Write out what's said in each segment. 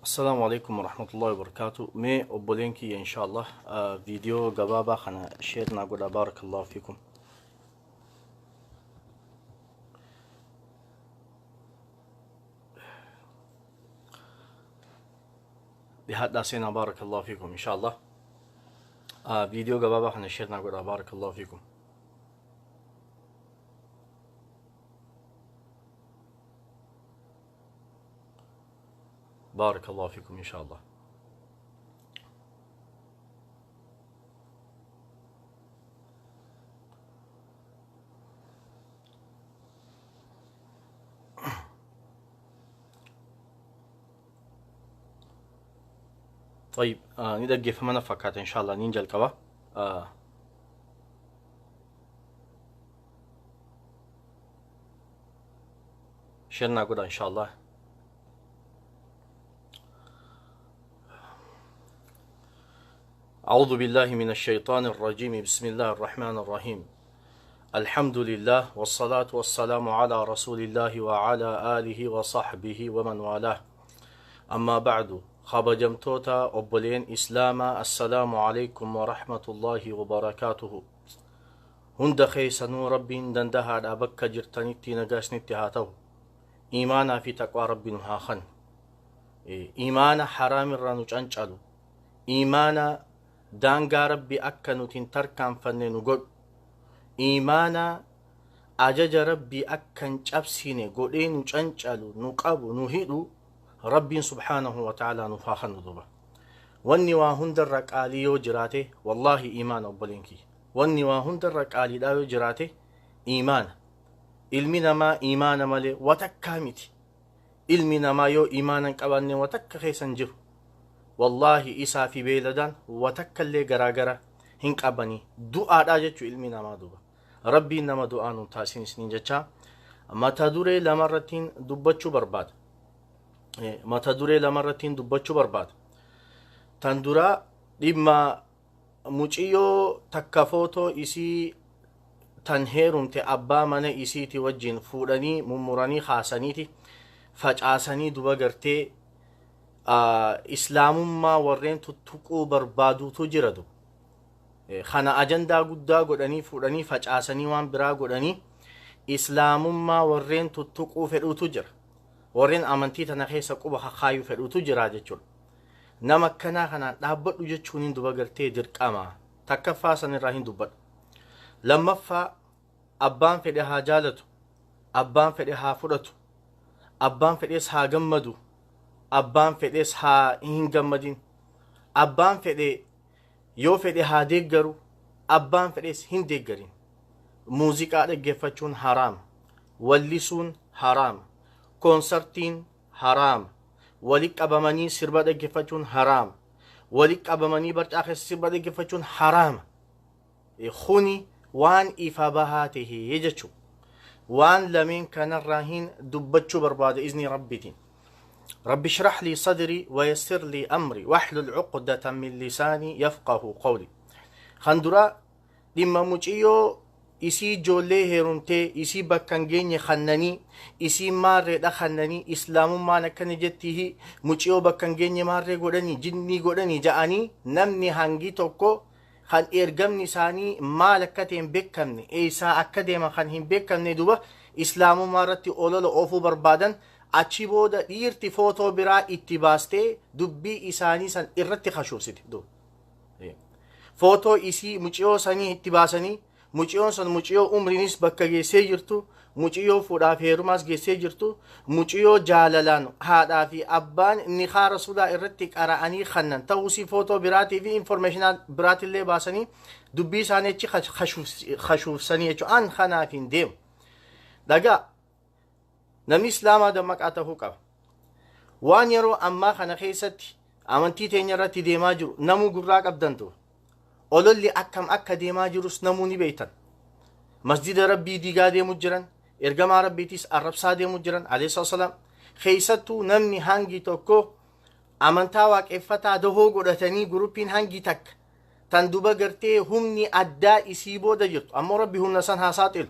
السلام عليكم ورحمة الله وبركاته. مي أبولينكي إن شاء الله فيديو قبابة خنا شيرنا قول بارك الله فيكم. لهذا سينا بارك الله فيكم إن شاء الله. فيديو قبابة خنا شيرنا قول بارك الله فيكم. بارك الله فيكم إن شاء الله. طيب ندقي فمنا فكات إن شاء الله نينجا الكبا. شيرنا قول إن شاء الله. أعوذ بالله من الشيطان الرجيم. بسم الله الرحمن الرحيم. الحمد لله والصلاة والسلام على رسول الله وعلى آله وصحبه ومن والاه. أما بعد خبجمتوتا أبولين إسلاما السلام عليكم ورحمة الله وبركاته. هند خيسنو ربي دندها دابك جرتنتي نقاسنتي هاتو إيمانا في تقوى ربي نهاخن إيمانا حرام الرانوش أنشالو إيمانا دانغا ربي أكنو تنتركان فننو قل إيمانا أجج ربي أكن جبسيني قلين نجنجلو نقابو نهيدو ربي سبحانه وتعالى نفاخن ذبا واني واهندر ركاليو جراته والله إيمان أبولينكي واني واهندر ركالي دايو جراته إيمان علمنا ما إيمان مالي وتكامتي علمنا ما يو إيمانا قباني وتك خيسن جر والله إسا في بيلدان وتكالي غراغرا هنك أباني دعاء داجتو علمنا ما دوبا ربي نما دعاء نتاسين سنين جتا ما تدوري لمرتين دبتشو برباد mata duree lamarrattiin dubbachuu barbaada. Tan dura dhimma muciyyoo takka footoo isii tan heerumte abbaa mana isiiti wajjin fuudhanii mummuranii haasaniiti facaasanii duba gartee islaamummaa warreen tuttuquu barbaaduutu jira. Kana ajandaa guddaa godhanii fuudhanii facaasanii waan biraa godhanii islaamummaa warreen tuttuquu fedhuutu jira. warreen amantii tana keessa quba kaayuu fedhuutu jira jechuudha. Nama akkanaa kanaan dhaabbadhu jechuun hin duba gartee dirqama. Takkaffaa sanirraa hin dubbadhu. Lammaffaa abbaan fedhe haa jaalatu, abbaan fedhe haa fudhatu, abbaan fedhees haa gammadu, abbaan fedhees haa hin gammadin, abbaan fedhe yoo fedhe haa deeggaru, abbaan fedhees hin deeggarin. Muuziqaa dhaggeeffachuun haraama, wallisuun haraama. Konsertiin haram, walitti qabamanii sirba dhaggeeffachuun haram, walitti qabamanii barcaa keessa sirba dhaggeeffachuun haram. Kuni waan ifa bahaa tahee jechuudha. Waan lameen kanarraa hin dubbachuu barbaada izni rabbitiin. Rabbi shrah li sadri wa yassir li amri wahlul uqdatan min lisaani yafqahu qawli. Kan dura dhimma muciyyoo isii ijoollee heerumtee isii bakka hin geenye kannanii isii maarreedha kannanii islaamummaan akkana jettiihi muciyyoo bakka hin geenye maarree godhanii jinnii godhanii ja'anii namni hangi tokko kan ergamni isaanii maal akka ta'e hin beekamne eessaa akka deema kan hin beekamne duba islaamummaa irratti olola oofuu barbaadan achi booda dhiirti footoo biraa itti baastee dubbii isaanii san irratti kashuufsite. Footoo isii muciyyoo sanii itti baasanii muciyyoon san muciyyoo umriinis bakka geessee jirtu, muciyyoo fuudhaaf heerumaas geessee jirtu, muciyyoo jaalalaan haadhaa fi abbaan nikaa rasuulaa irratti qara'anii kannan ta'uusii footoo biraatii fi informeeshinaa biraatillee baasanii dubbii isaanii achi kashuufsanii jechuudha. An kanaaf hin deemu. Dhagaa namni islaamaa dammaqaa ta'uu qaba. Waan yeroo ammaa kana keessatti amantii teenya irratti deemaa jiru namuu gurraa qabdantu. ololli akkam akka deemaa jirus namuu ni beektan. Masjida rabbii diigaa deemu jiran, ergamaa rabbiitis arrabsaa deemu jiran alayhi salaam. Keessattuu namni hangi tokko amantaa waaqeffataa dahoo godhatanii gurupiin hangi takka tan duba gartee humni addaa isii booda jirtu. Ammoo rabbi humna san haa saaxilu.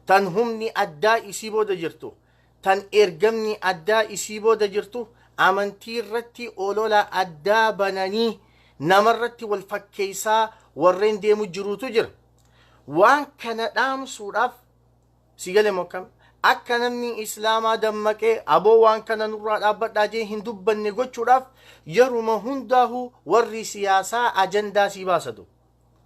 Tan humni addaa isii booda jirtu, tan ergamni addaa isii booda jirtu amantii irratti olola addaa bananii namarratti wal fakkeessaa warreen deemu jirutu jira. Waan kana dhaamsuudhaaf sigale mokkam akka namni islaamaa dammaqee aboo waan kana nurraa dhaabbadhaa jee hin dubbanne gochuudhaaf yeruma hundaahu warri siyaasaa ajandaa sii baasatu.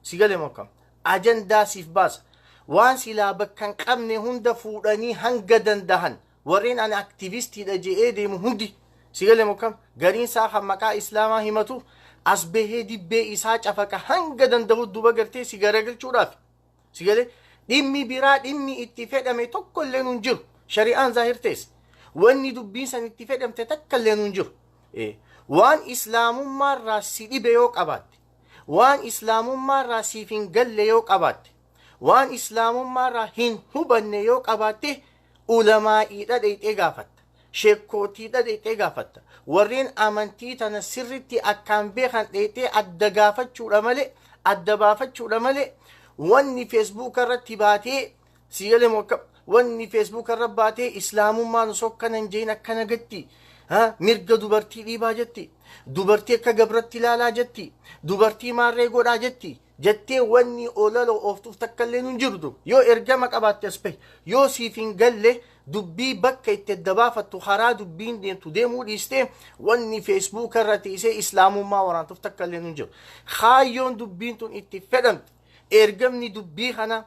Sigale mokkam ajandaa siif baasa. Waan silaa bakka hin qabne hunda fuudhanii hanga dandahan warreen ani aktivistiidha je'ee deemu hundi sigale mokkam gariin isaa kan maqaa islaamaa himatu as bahee dibbee isaa cafaqa hanga dandahu duba gartee si garagalchuudhaaf. Sigale dhimmi biraa dhimmi itti fedhame tokko illee nun jiru. Shari'aan zaahirtees wanni dubbiin san itti fedhamte takka illee nun jiru. Waan islaamummaarraa si dhibe yoo qabaatte, waan islaamummaarraa siif hin galle yoo qabaatte, waan islaamummaarraa hin hubanne yoo qabaatte ulamaa'iidha dheeyxee gaafatta. Sheekkootiidha dheeyxee gaafatta. Warreen amantii tana sirritti akkaan beekan dheeyxee adda gaafachuudha malee, adda baafachuudha malee wanni Facebook irratti baatee sigale mokkam wanni Facebook irratti baatee islaamummaan osoo akkana hin jeeyin akkana gatti mirga dubartii dhiibaa jetti, dubartii akka gabratti ilaalaa jetti, dubartii maarree godhaa jetti jettee wanni olola ooftuuf takka illee nun jirtu. Yoo ergama qabaatte as bahi, yoo siif hin galle dubbii bakka itti adda baafattu karaa dubbiin deemtu deemuu dhiistee wanni Facebook irratti isee islaamummaa waraantuuf takka illee nun jiru. Kaayyoon dubbiin tun itti fedhamte ergamni dubbii kana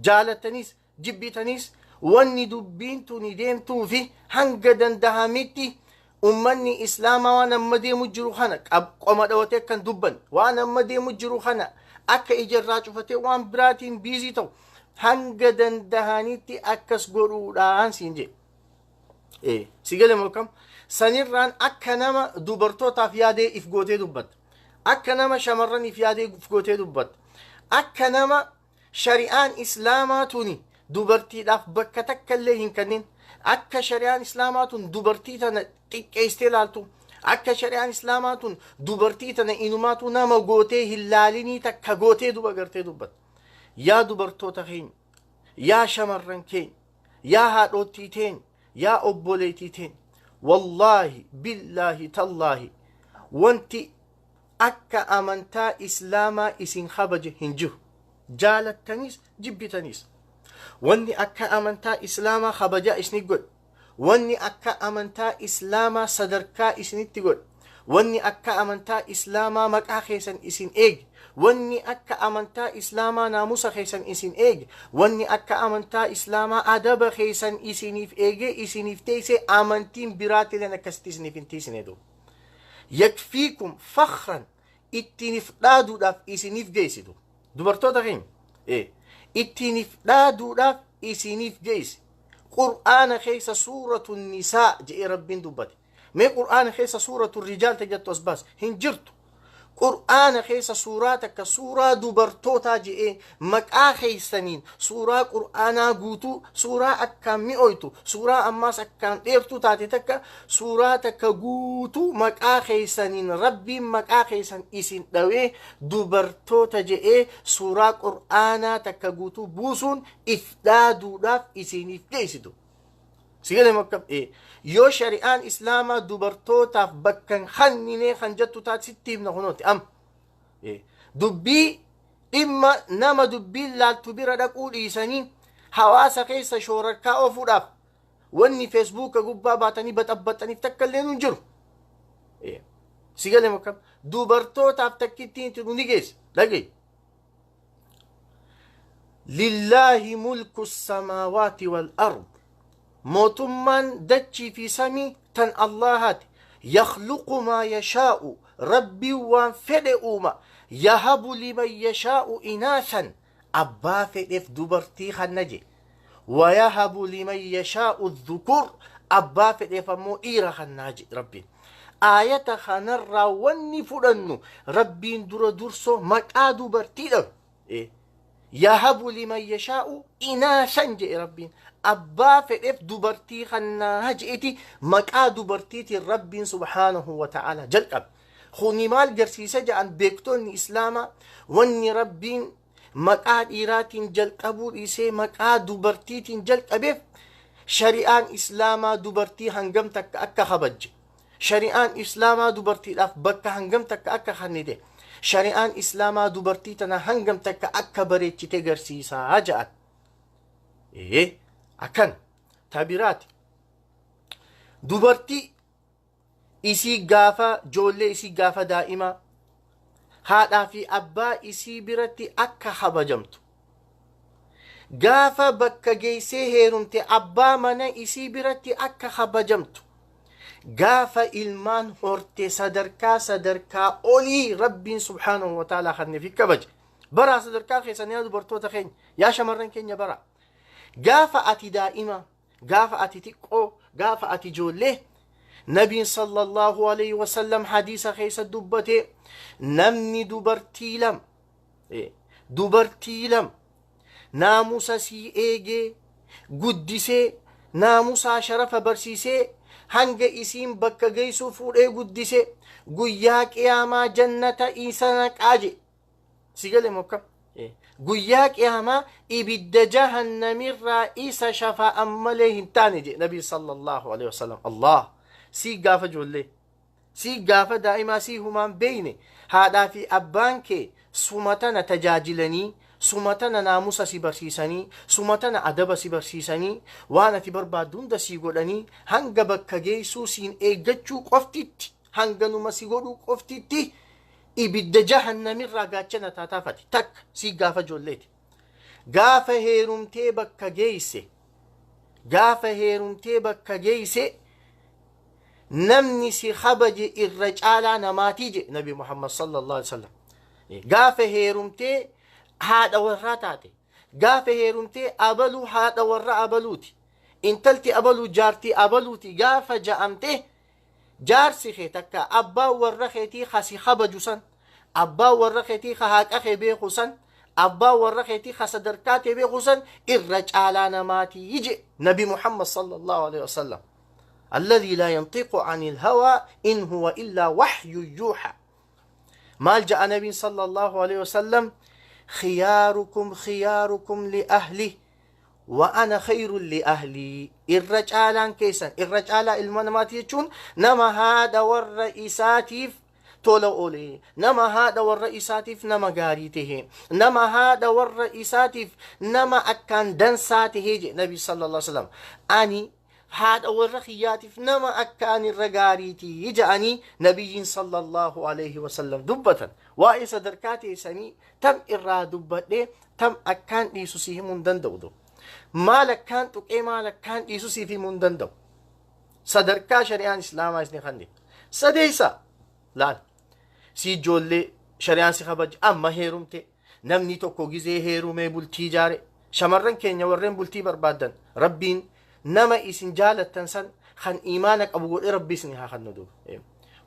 jaalataniis jibbitaniis wanni dubbiin tuni deemtuu fi hanga dandahamitti ummanni islaamaa waan amma deemu jiru kana qoma dhawatee kan dubban waan amma deemu jiru kana akka ijarraa cufatee waan biraatiin biizii ta'u hanga dandahanitti akkas godhuudhaan siin jee. Sigale mokkam sanirraan akka nama dubartootaaf yaadee if gootee dubbatta, akka nama shamarraniif yaadee if gootee dubbatta, akka nama shari'aan islaamaa tuni dubartiidhaaf bakka takka illee hin kennin, akka shari'aan islaamaa tun dubartii tana xiqqeessitee ilaaltu, akka shari'aan islaamaa tun dubartii tana inumaatu nama gootee hin laalinii takka gootee duba gartee dubbatta. Yaa dubartoota keenya, yaa shamarran keenya, yaa haadhottii teenya, yaa obboleettii teenya, wallaahi billaahi tallaahi wanti akka amantaa islaamaa isin kabaje hin jiru. Jaalattanis jibbitanis wanni akka amantaa islaamaa kabajaa isinit godhe, wanni akka amantaa islaamaa sadarkaa isinitti godhe, wanni akka amantaa islaamaa maqaa keessan isin eege, wanni akka amantaa islaamaa naamusa keessan isin eege, wanni akka amantaa islaamaa adaba keessan isiniif eege isiniif teessee amantiin biraatilleen akkasitti isiniif hin tiisine duu. Yakfiikum fakhran ittiinif dhaaduudhaaf isiniif geessitu. Dubartoota keenya ittiinif dhaaduudhaaf isiniif geessi. Qur'aana keessa suuratu nisaa jedhee rabbiin dubbate. Mee qur'aana keessa suuratu rijaal tajattu as baas hin jirtu. Qur'aana keessa suuraa takka suuraa dubartootaa jedhee maqaa keessaniin suuraa qur'aanaa guutuu suuraa akkaan mi'ooytu suuraa ammaas akkaan dheertuu taate takka suuraa takka guutuu maqaa keessaniin rabbiin maqaa keessan isin dhawee dubartoota jedhee suuraa qur'aanaa takka guutuu buusuun if dhaaduudhaaf isiniif geessitu. Sigale mokkam yoo shari'aan islaamaa dubartootaaf bakkan hannine kan jettu taate sitti himna kunooti am dubbii dhimma nama dubbiin laaltu bira dhaquu dhiisanii hawaasa keessa shoorarkaa oofuudhaaf wanni feesbuuka gubbaa baatanii baxabbaxaniif takka illee nun jiru. Sigale mokkam dubartootaaf takkittiin nu ni geesse dhagee. Lillaahi mulku samaawaati wal ard موتمان دتشي في سمي تن اللهات يخلق ما يشاء ربي وانفد أوما يهب لمن يشاء إناثا أبا فدف دبرتي خنجي ويهب لمن يشاء الذكور أبا فدف مؤير خناجي ربي آية خنر ونفرن ربي در درسو مكا دبرتي يهب لمن يشاء إناثا جي ربي أبا فدف دبرتي خنا هجئتي مكا دبرتي رب سبحانه وتعالى جلقب خوني مال جرسيسة جان بيكتون إسلاما واني ربين مكا إيرات جلقبو إيسي مكا دبرتي جلقبه شريعان إسلاما دبرتي هنگم تك أكا خبج shari'aan islaamaa dubartiidhaaf bakka hangam takka akka kennite, shari'aan islaamaa dubartii tana hangam takka akka bareechite garsiisaa ja'an. Akkan tabiraati dubartii isii gaafa joollee isii gaafa daa'imaa haadhaa fi abbaa isii biratti akka habajamtu, gaafa bakka geessee heerumte abbaa mana isii biratti akka habajamtu, gaafa ilmaan horte sadarkaa olii rabbiin subhaanahu wa ta'ala kanneef kabaje. Baraa sadarkaa keessan yaa dubartoota keenya, yaa shamarran keenya baraa. Gaafa ati daa'ima, gaafa ati xiqqoo, gaafa ati ijoollee, nabiin sallallahu alayhi wa sallam hadiisa keessa dubbate namni dubartii lam naamusa sii eegee guddisee naamusaa sharafa barsiisee hanga isiin bakka geessuu fuudhee guddise guyyaa qiyaamaa jannata isa naqaaje. Sigale mokka guyyaa qiyaamaa ibidda jahannamirraa isa shafa'an malee hin taane je nabii sallallahu alayhi wa sallam. Allah si gaafa ijoollee, si gaafa daa'imaa, si humaan beeyne haadhaa fi abbaan kee sumatana tajaajilanii, sumatana naamusa si barsiisanii, sumatana adaba si barsiisanii, waan ati barbaaddu hunda si godhanii hanga bakka geessuu siin eeggachuu qoftitti, hanganuma si godhuu qoftitti ibidda jahannamirraa gaachana taataafati. Takka si gaafa ijoolleeti. Gaafa heerumtee bakka geeyse, gaafa heerumtee bakka geeyse namni si kabaje irra caalaa namaatii je nabi Muhammad sallallahu alaihi wasallam. Gaafa heerumtee haadha warraa taate, gaafa heerumtee abaluu haadha warra abaluuti, intalti abaluu jaartii abaluuti gaafa ja'amte jaarsi kee takka abbaa warra keetii kasi kabaju san, abbaa warra keetii ka haaqa kee beeku san, abbaa warra keetii ka sadarkaa kee beeku san irra caalaa namaatii je nabi Muhammad sallallahu alaihi wasallam. الذي لا ينطق عن الهوى إن هو إلا وحي يوحى. مال جاء نبي صلى الله عليه وسلم خياركم لأهله وأنا خير لأهلي. الرجالان كيسان الرجال المنامات يجون نما هذا والرئيساتيف تولو أولي، نما هذا والرئيساتيف نما قاريته، نما هذا والرئيساتيف نما أكان دنساته نبي صلى الله عليه وسلم. أني هذا والرخياتف نما أكان الرقاريتي يجعني نبي صلى الله عليه وسلم دبة وإيسا دركاتي سني تم إرى دبة تم أكان إيسوسيه من دندو ما لك كان تقي ما لك كان إيسوسي في من دندو صدركا شريان إسلام إسني خندي سديسا لا سي جولي شريان سخبج أما هيرومتي نمني توكو جزي هيرومي بلتي جاري شمرن كينيا ورين بلتي بربادن ربين نما إسن جالة تنسن خن إيمانك أبو قول ربي سنها خن ندوب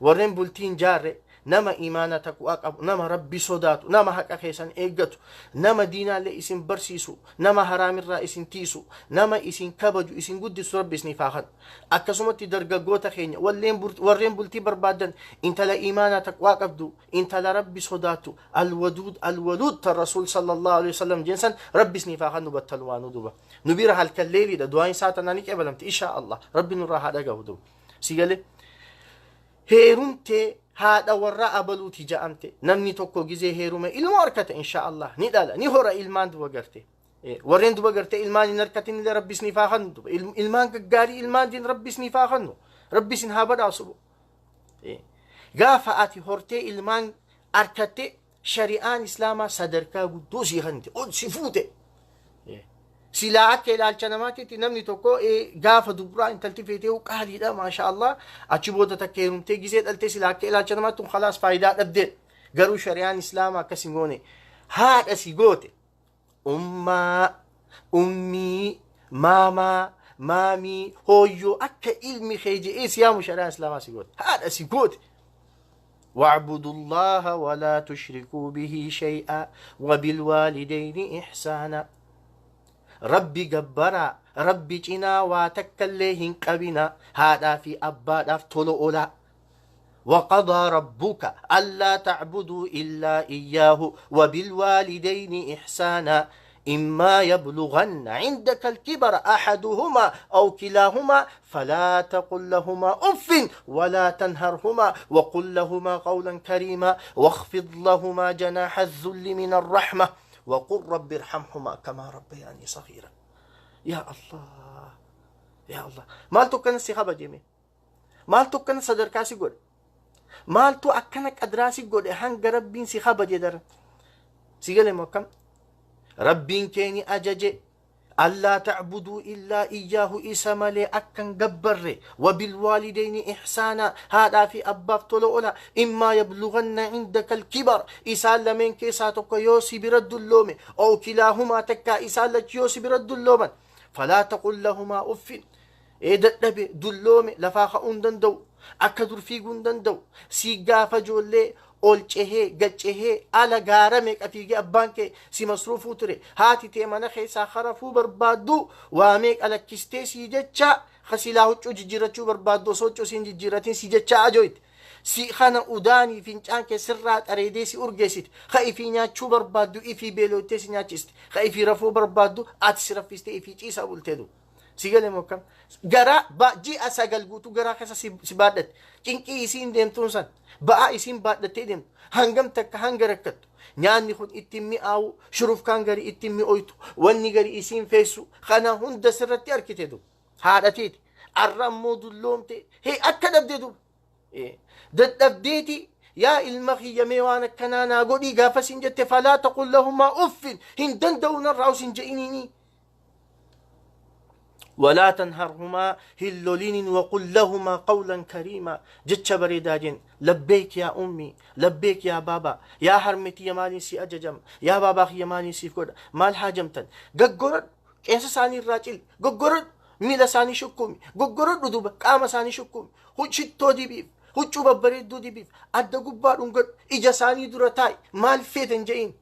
ورين بلتين جارة نما إيمانتك وأقب نما ربي صداتو نما حق أخيسان إيقاتو نما دينا لإسن برسيسو نما حرام الرا إسن تيسو نما إسن كبجو إسن قدس ربي سنفا خن أكسومتي درقا قوتا خينيا ورين بلتي بربادن انت لا إيمانتك وأقبدو انت لا ربي صداتو الولود الرسول صلى الله عليه وسلم جنسان ربي سنفا خن نبتلوانو دوبا نبير هالكالليلي دا دواين ساتنا نيك أبلمت إن شاء الله ربي نرى هذا قهدو سيقالي هيرمتي هذا وراء بلوتي جامتي نمني توكو جزي هيرومي إلما أركت إن شاء الله ندالا نهورا إلمان دو بقرتي ورين دو بقرتي إلماني نركتين اللي ربي سنفا خندو إلمان قاري إلمان دين ربي سنفا خندو ربي سنها بدا صبو غافة آتي هورتي إلمان أركتي شريعان إسلاما صدركا قدوسي خندي قد سفوتي سلاعك إلى الجنمات تنمني توكو غافة دبرا إن تلتفتيه وقالي دا ما شاء الله أتشبودا تكيرم تيجي زيد ألتي سلاعك إلى الجنمات خلاص فايدات أبدل قروا شريان إسلاما كسيموني هاد أسيقوتي أمي ماما مامي هويو أكا إلمي خيجي إيس يا شريان إسلاما أسيقوتي هاد أسيقوتي واعبدوا الله ولا تشركوا به شيئا وبالوالدين إحسانا. ربي جبرا ربي جنا واتكلهن قبنا هذا في أباد طلو أولا. وقضى ربك ألا تعبدوا إلا إياه وبالوالدين إحسانا إما يبلغن عندك الكبر أحدهما أو كلاهما فلا تقل لهما أف ولا تنهرهما وقل لهما قولا كريما واخفض لهما جناح الذل من الرحمة وقل رب ارحمهما كما ربياني صغيرا. يا الله يا الله مالتو كان سيخابا جيمي مالتو كان صدر كاسي قول مالتو أكنك أدراسي قول هنگ ربين سيخابا جدر سيقال موكم ربين كيني أجج ألا تعبدوا إلا إياه إسمالي أكن قبر وبالوالدين إحسانا هذا في أباف طلولا إما يبلغن عندك الكبر إسال لمن كيساتك يوسي برد اللوم أو كلاهما تكا إسال لك يوسي برد اللوم فلا تقل لهما أف إيدت نبي دلوم لفاق أندن دو أكدر في قندن دو سيقا فجولي olchehee gachehee ala gaarameeq afiigee abbaan kee si masruufuu ture haati tee mana keessaa harafuu barbaaddu waameeq alakkistee sii jecha kasilaa huccuu jijjiirachuu barbaaddu osoo huccuu siin jijjiiratiin si jecha ajoyte si kana udaanii fincaan kee sirraa qareedee si urgeessite ka ifii nyaachuu barbaaddu ifii beeloottee si nyaachiste ka ifii rafuu barbaaddu ati si raffistee ifii ciisaa bulteedu sigale mokkam gara ji'a sagal guutuu garaa keessa si baadhatte cinqii isiin deemtuun san ba'aa isiin baadhattee deemtu hangam takka hanga rakkattu nyaanni kun ittiin mi'aawu shuruuf kaan gari ittiin mi'ooytu wanni gari isiin feessu kana hunda sirratti arkite du haadhateeti arra ammoo dulloomte hee akka dhabdee du dadhabdeeti yaa ilma kiyyamee waan akkanaa naa godhii gaafa siin jette falaa taqul lahumaa uffin hin danda'u narraa usin je'iniini ولا تنهرهما هلولين وقل لهما قولا كريما جتش بريداجين لبيك يا أمي لبيك يا بابا يا هرمتي يا مالي سي أججم يا بابا يا مالي سي فكود مال حاجمتن غغورد كيس ساني الراجل غغورد ميلا ساني شكومي غغورد دوبا قام ساني شكومي هوچتو دي بيف هوچو ببريدو دي بيف أدى غبار انغد إجا ساني درتاي مال فيتن جين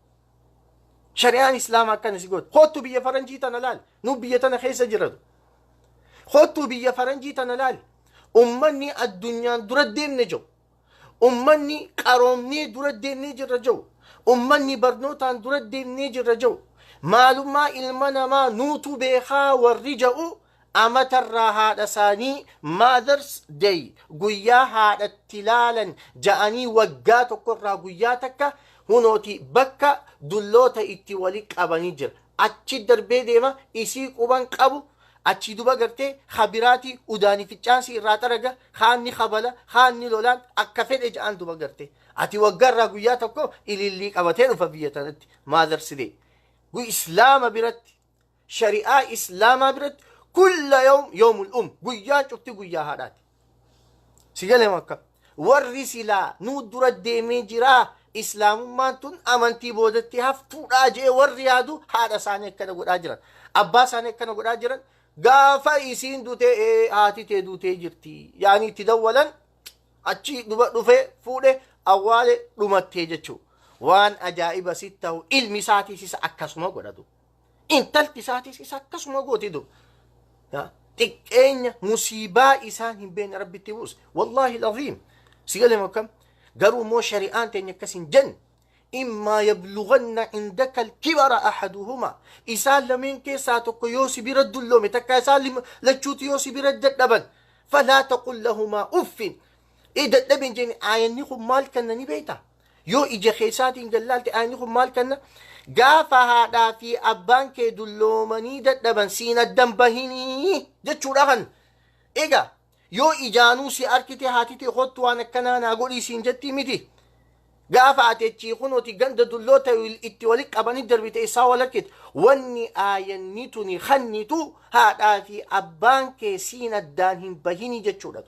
شريان إسلام كان سيقول خوتو بيا فرنجيتا نلال نو بيتنا خيس جردو خوتو بيا فرنجي تنلال أمني الدنيا دردين نجو أمني قرومني دردين نجر جو أمني برنوتان دردين نجر جو معلومة إلمنا ما نوتو بيخا والرجاء أمت الراها لساني ماذرس دي قياها التلالا جاني وقاتو قرى قياتك هنوتي بكا دلوتا اتواليك أبانيجر أتشي دربي ديما إسيك أبان قبو achi duba gartee khabiraati udaani ficcaansi irraa xaraga khaanni khabala khaanni lolaan akka fedhe ja'an duba gartee ati waggarraa guyyaa tokko ilillii qabatee dhufa biyya tanatti maadarsidee islaama biratti shari'aa islaamaa biratti kulla yoomul guyyaan cufti guyyaa haadhaati sigalee makka warri silaa nuu dura deemee jiraa islaamummaan tun amantii boodatti haftuudhaa jee warri yaadu haadha isaanii akkana godhaa jiran abbaa isaanii akkana godhaa jiran gaafa isiin dutee haati tee dutee jirti yaani itti dawwalan achi dhufe fuudhe awwaale dhumattee jechuu waan ajaa'iba sitti ta'u ilmi isaatiis isa akkasuma godhatu intalti isaatiis isa akkasuma gootidu xiqqeenya musiibaa isaan hin beekne rabbitti buuse wallaahi alazim sigalee makkam garuu moo shari'aan teenya akkasin jenni إما يبلغن عندك الكبر أحدهما إسال لمن كيساتك يوسي برد اللوم تكا إسال لجوت يوسي برد اللبن فلا تقل لهما أف إذا اللبن جيني آيانيكم مال كنني بيتا يو إجا خيساتي انجلالتي آيانيكم مال كنن قافا هذا في أبان كي دلومني دلبن سين الدنبهيني جتشو لغن إيجا يو إجانو سي أركتي هاتي خطوانا كنانا قولي سين جتي متي gaafa ateechii kunuuti ganda dulloota itti walitti qabanii darbite isaa walakkit wanni aayanni tuni kannitu haadhaa fi abbaan kee siin addaan hin bahini jechuudha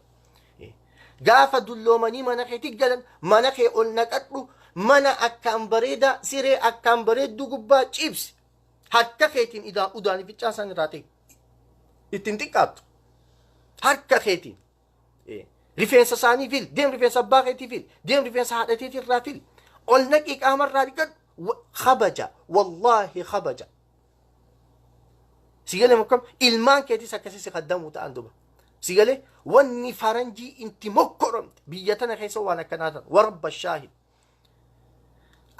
gaafa dulloomanii mana keetti galan mana kee ol naqadhu mana akkaan bareeda siree akkaan bareeddu gubbaa cibsi harka keetiin udaanii ficcaa san irraa ta'e ittiin xiqqaattu harka keetiin rifeensa isaanii fil deem rifeensa abbaa keetii fil deem rifeensa haadha keetii irraa fil ol naqii qaamarraa dhiqadhu khabaja wallaahi khabaja sigalee makkam ilmaan keetis akkasii si qaddamuu ta'an duba sigalee wanni faranjii inti mokkoromte biyya tana keessa waan akkanaa tan warabba shaahid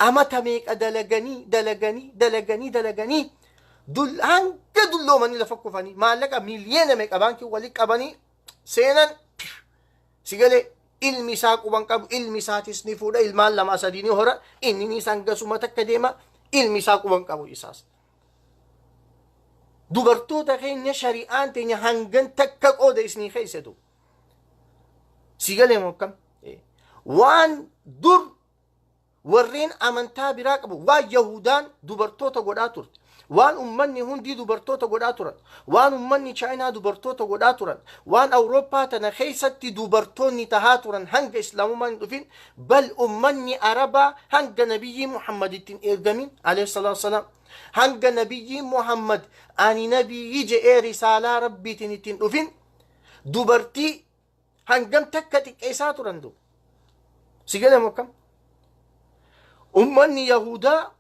amata meeqa dalaganii hanga dulloomanii lafa kufanii maallaqa miiliyoona meeqa baankii walii qabanii seenan si galee ilmi isaa quban qabu ilmi isaatis ni fuudha ilmaan lama sadii ni hora inni ni sangasuma takka deema ilmi isaa quban qabu isaas dubartoota keenya shari'aan teenya hangan takka qooda isnii keessatu si galee mokkam waan dur warreen amantaa biraa qabu waan yahudaan dubartoota godhaa turte waan ummanni hundi dubartoota godhaa turan waan ummanni chaayinaa dubartoota godhaa turan waan awurooppaa tana keessatti dubartoonni tahaa turan hanga islaamummaan hin dhufin bal ummanni arabaa hanga nabiyyi muhammad ittiin ergamin alayhi salaatu wasalaam hanga nabiyyi muhammad ani nabiyyi je'ee risaalaa rabbiitiin ittiin dhufin dubartii hangam takka xiqqeessaa turan du si galee mokkam ummanni yahudaa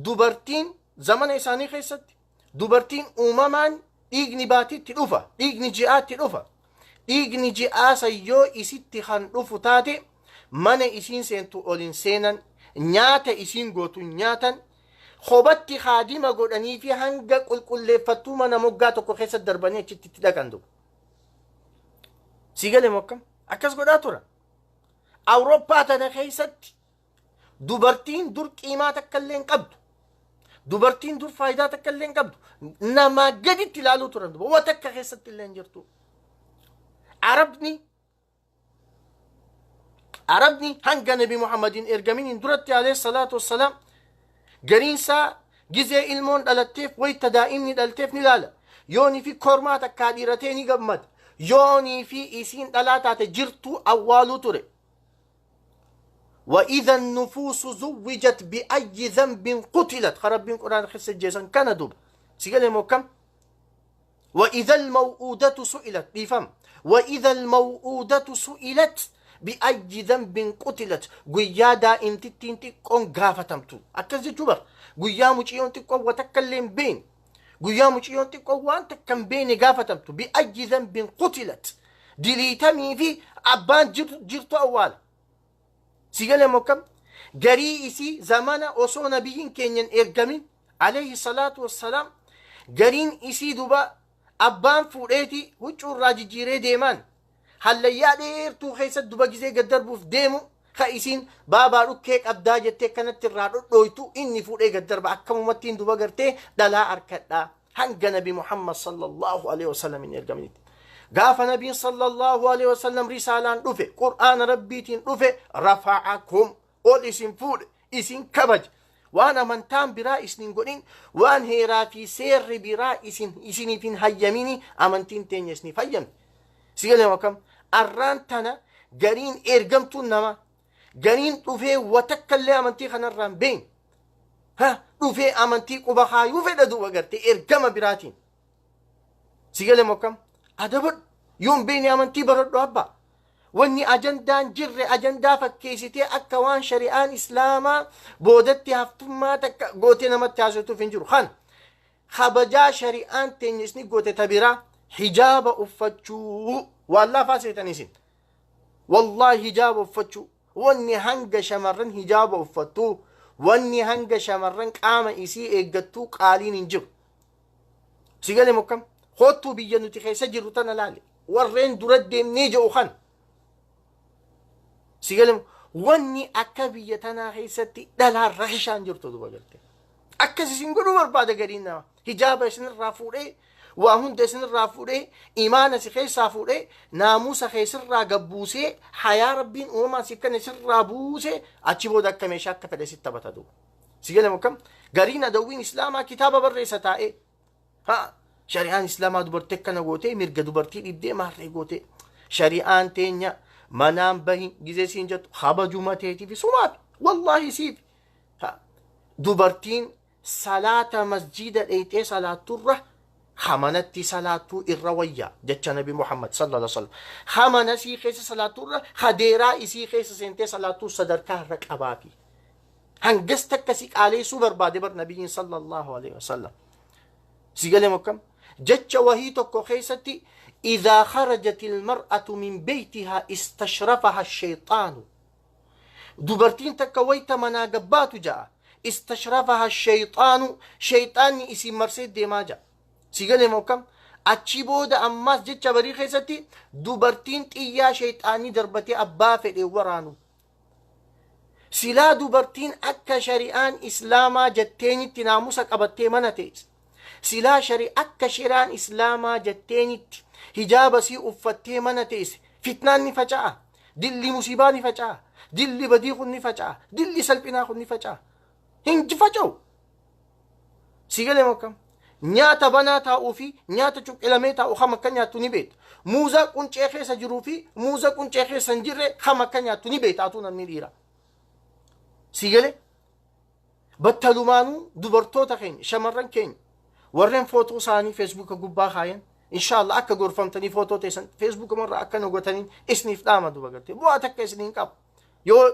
dubartiin zamana isaanii keessatti dubartiin uumamaan dhiigni baatitti dhufa dhiigni ji'aatti dhufa dhiigni ji'aa sayyoo isitti kan dhufu taate mana isiin seentu olin seenan nyaata isiin gootu nyaatan khobatti haadima godhanii fi hanga qulqulleeffattuu mana moggaa tokko keessatti darbanii achitti itti dhaqan du si galee mokkam akkas godhaa tura awurooppaa tana keessatti dubartiin dur qiimaa takka illee hin qabdu dubartiin dur faayidaa takka illee hin qabdu namaa gaditti ilaaluu turan waa takka keessatti illee hin jirtu arabni hanga nabi muhammadin ergaminiin duratti alayhi salaatu wassalaam gariinsaa gizee ilmoon dhalatteef wayta daa'imni dhalteef ni laala yoonii fi kormaa takkaa dhiiratee ni gammada yoonii fi isiin dhalaa taate jirtuu awwaaluu ture وإذا النفوس زوجت بأي ذنب قتلت خرب بين قرآن خس جيسان كان دوب سيقال موكم وإذا الموءودة سئلت بفهم وإذا الموءودة سئلت بأي ذنب قتلت قيادا انت تنتقون غافتمتو أكذي جبر قيا مجيون تقون وتكلم بين قيا مجيون تقون وانتكم بين غافتمتو بأي ذنب قتلت دليتمي في أبان جرتو أول سيقال موكم قري إسي زمان أصو نبيين كينيان إرقامين عليه الصلاة والسلام قرين إسي دوبا أبان فوريتي وچو راجي جيري ديمان هل يادير تو خيسة دوبا جزي قدر بوف ديمو خايسين بابا ركيك أبدا جتي كانت الرادو رويتو إني فوري قدر بأكم متين دوبا قرتي دلا أركتا هنگ نبي محمد صلى الله عليه وسلم إرقامين قاف نبي صلى الله عليه وسلم رسالان رفع قرآن ربيتين رفع رفعكم قول اسم فور اسم كبج وانا من تام برا اسنين قولين وان هيرا في سير برا اسني فين هيميني امنتين تين يسني فيم سيقال وكم الران تنا قرين ارقمتو نما قرين رفع وتكالي امنتي خنا الران بين ها رفع امنتي قبخا يوفي لدو وقرتي ارقم براتين سيقال وكم أدبر يوم بيني أمنتي برد أبا واني أجندان جر أجندا فكيستي أكوان شريعان إسلاما بودتي هفتما تك قوتي نمت تاسوتو فنجرو خان خبجا شريعان تنسني قوتي تبرا حجاب أفتشو والله فاسيتا نسين والله حجاب أفتشو واني هنگ شمرن حجاب أفتو واني هنگ شمرن قام إسي إيقتو قالين انجر سيقالي مكم خوتو بيا نتي خيسا جروتانا لالي ورين درد ديمني جو خان سيقالم واني أكا بيا تانا خيساتي دالا رحشان جرتو دوبا قلتي أكا سيسنقلو بربادة قرينا حجابة سن الرافوري وهون دسن الرافوري إيمان سيخي سافوري ناموس خيس الراقبوسي حيا ربين وما سيكا نسر رابوسي أتشبو داكا ميشاكا فدسي تبتا سيقالم وكم قرينا دوين إسلاما كتابة بريسة تائي ها شريعان إسلاما دبرتك كنا قوتي مرقى دبرتي إبدي مهري قوتي شريعان تينيا منام بهين جزي سينجت خابا جمعتي في سمات والله سيف دبرتين صلاة مسجد الأيتي صلاة الره خمنتي صلاة الروية جتش نبي محمد صلى الله عليه وسلم خمنا سي خيس صلاة الره خديرا إسي خيس سنتي صلاة الصدر كهرك أباكي هنجستك كسيك عليه سوبر بادبر نبي صلى الله عليه وسلم سيقال مكم جتش وهي تكو خيستي إذا خرجت المرأة من بيتها استشرفها الشيطان دبرتين تكويت مناقبات جاء استشرفها الشيطان شيطان اسم مرسيد ديماجا سيقال موكم أتشيبود أماس جتش بري خيستي دوبرتين تيا شيطاني دربتي أبا فدي ورانو سلا دوبرتين أكا شريان إسلاما جتيني تناموسك أبتي منتيس سلا شري أكا شريان إسلاما جتيني هجاب سي أفتي منتيس فتنان نفجأ دلي مصيبة نفجأ دلي بديق نفجأ دلي سلبنا نفجأ هنج فجأو سيقال موكم nyaata banaa taa'uu fi nyaata cuqqalamee taa'u hama akka nyaattu ni beekta. Muuza quncee keessa jiruu fi muuza quncee keessa hin jirre hama akka nyaattu ni beekta atu namni dhiira. Si galee battalumaanuu dubartoota keenya shamarran keenya warreen footoo isaanii feesbuuka gubbaa kaayan inshaallah akka gorfamtanii footoo teessan feesbuuka marra akka nagotaniin isniif dhaama duba gartee bu'aa takka isniin qabu yoo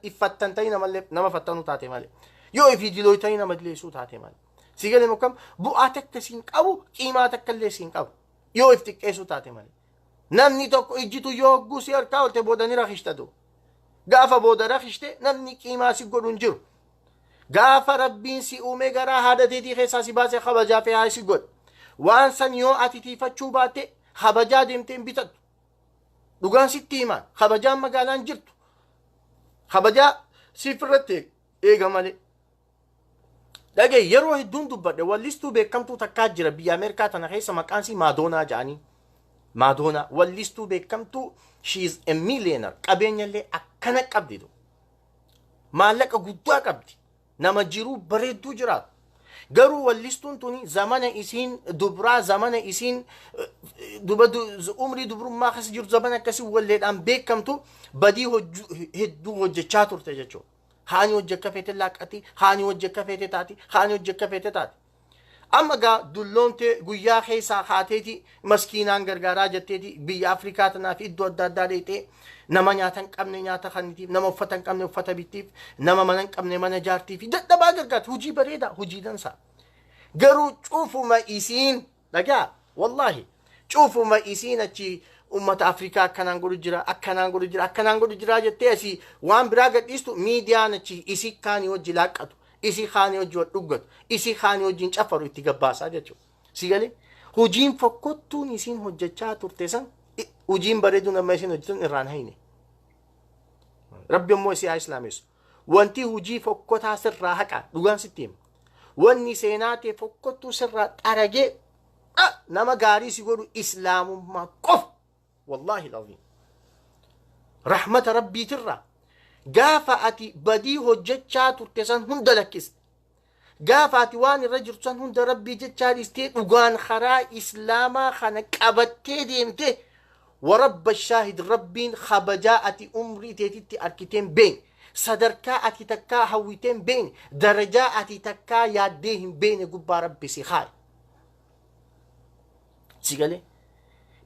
iffattan ta'ii nama fattanu taate malee yoo ifiidilooy ta'ii nama dileessuu taate malee. سيقال مكم بؤاتك سين قبو قيماتك اللي سين قبو يو افتك ايسو تاتي مالي نمني توكو اجيتو يوغو سيار كاول تبوداني راخشتا دو غافا بودا راخشتا نمني قيما سي قدون جرو غافا ربين سي اومي غرا هادا تيتي خيساسي باسي خبجا في هاي سي قد وانسان يو اتي فتشو باتي خبجا ديمتين بيتد دوغان سي تيمان خبجا مقالان جرتو خبجا سيفرتك ايغا مالي لكن يروح الدون دبر والليستو بكمتو تكاجر بي أمريكا تنخيص مكانسي مادونا جاني مادونا والليستو بكمتو she's a millionaire قبين يلي أكنا قبدي دو مالك قدوا قبدي نما جيرو بريدو جرات قروا والليستون توني زمان إسين دبرا زمان إسين دبدو عمري دبرو ما خس جيرو زمان كسي ولد أم بكمتو بدي هدو وجهاتور تجاچو خاني وجه كفيت لاكتي خاني وجه كفيت تاتي خاني وجه كفيت تاتي أما جا دلون تي غويا خيسا خاتيتي مسكينان غرغارا جتيتي بي أفريقيا تنا في دو داداريتي نما نياتن قمني نياتا خانيتي نما فتن قمني فتا بيتيف نما منن قمني من جارتي في دبا غرغات هوجي بريدا هوجي دنسا غرو شوفوا ما إيسين لقا والله شوفوا ما إيسين أتشي أمة أفريقيا أكنان قولوا جرا جتيسي وان براغت إستو ميديا نتشي إسي كاني وجي لاكتو إسي خاني وجي ودقت إسي خاني وجي نشافرو اتقباسا جتشو سيغالي هجين فكتو نسين هججا ترتسان هجين بردو نميسين هجتون إران هيني ربي موسي إسلاميس وانتي هجي فكتا سر راحكا دوغان ستيم واني سيناتي فكتو سر تارجي نما غاري سيقولوا إسلام ما قف والله العظيم رحمة ربي ترى قافأتي بدي هجتشا ترتسان هند لكست قافأتي وان الرجل تسان هند ربي جتشا استيت وقان خرا إسلاما خانك أبتي ديمته ورب الشاهد ربين خبجاءتي أمري تيتي أركتين بين صدركاءتي تكا هويتين بين درجاءتي تكا ياديهم بين قبا ربي سيخاي سيقالي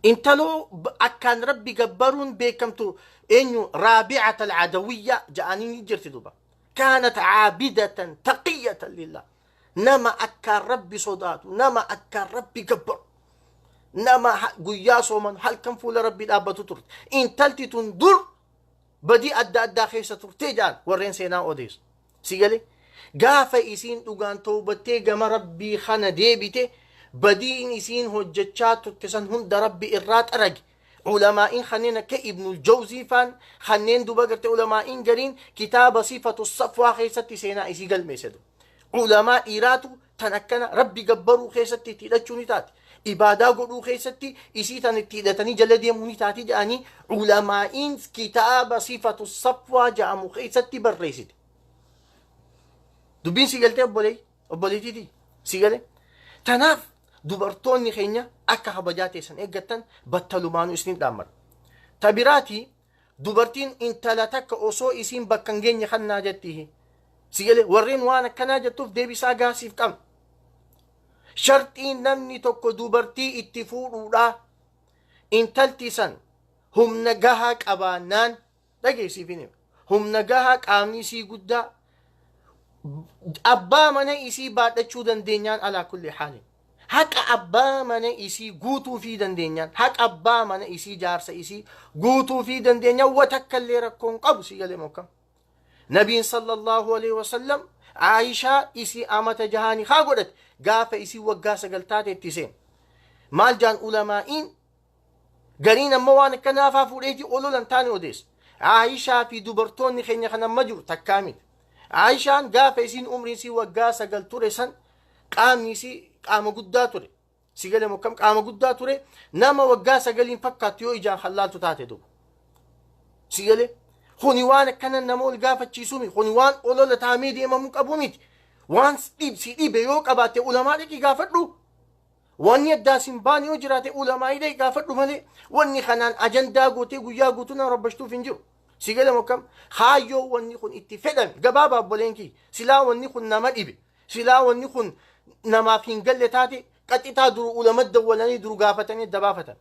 انتلو أكان ربي قبرون بكمتو إنو رابعة العدوية جانين جرت دوبا كانت عابدة تقية لله نما أكان ربي صداتو نما أكان ربي قبر نما قياسو من هل كان فول ربي الأبتو ترت إن تلتي تندر بدي أدى خيسة ترتيجان ورين سينا أوديس سيقالي قافة إسين تغان توبتي قم ربي خانا ديبتي بدين إسين هجتشات تسن هند ربي إرات أرج علماء خنين كابن الجوزي فان خنين دوبقرت علماء جرين كتاب صفة الصفوة خيست سينا إسي قل ميسدو علماء إيراتو تنكنا ربي قبرو خيست تيلتشوني تاتي إبادة قلو خيست إسي تنتيلتني جلد يموني تاتي جاني علماء كتاب صفة الصفوة جامو خيست بريسد دوبين سيقلتي أبولي تيتي سيقلي تناف dubartoonni keenya akka habajaa teessan eeggatan battalumaanuu isiniin dhaammadha. Tabiraati dubartiin intala takka osoo isiin bakka hin geenye kannaa jettihi. Sigalee warreen waan akkanaa jettuuf deebisaa gaasiif qabna. Sharxiin namni tokko dubartii itti fuudhuudha. Intalti san humna gahaa qabaannaan dhageessiifin humna gahaa qaamni isii guddaa abbaa mana isii baadhachuu dandeenyaan alaa kulli haalin. حق أبا من إسي قوتو في دندينيان حق أبا من إسي جارس إسي قوتو في دندينيان وتكالي ركون قبو سيقالي موكا نبي صلى الله عليه وسلم عائشة إسي آمة جهاني خاقودت قاف إسي وقاسة قلتات اتسين مال جان علمائين قرين موان كنافا فوريتي أولو لنتاني وديس عائشة في دبرتون خيني خنا مجر تكامل عائشة قاف إسين أمري سي وقاسة قلتوريسان قامني سي قام قداتوري سيقال مكم قام قداتوري نما وقاسة قلين فكات يو إجان خلال تتاتي دوب سيقال خوني وان كان نمول قافة تشيسومي خوني وان أولو لتامي دي إمام مقابوميت وان سيدي بيوك أباتي علماء لكي قافت له وان يداسين باني وجراتي علماء لكي قافت له مالي واني خنان أجندا قوتي قويا قوتنا ربشتو فنجو سيقال مكم خايو واني خون اتفدم قبابا بولينكي سلا واني خون نمال إبي سلا واني خون نما فين قل تاتي قطيتا درو علماء دولاني درو قافتني دبافتن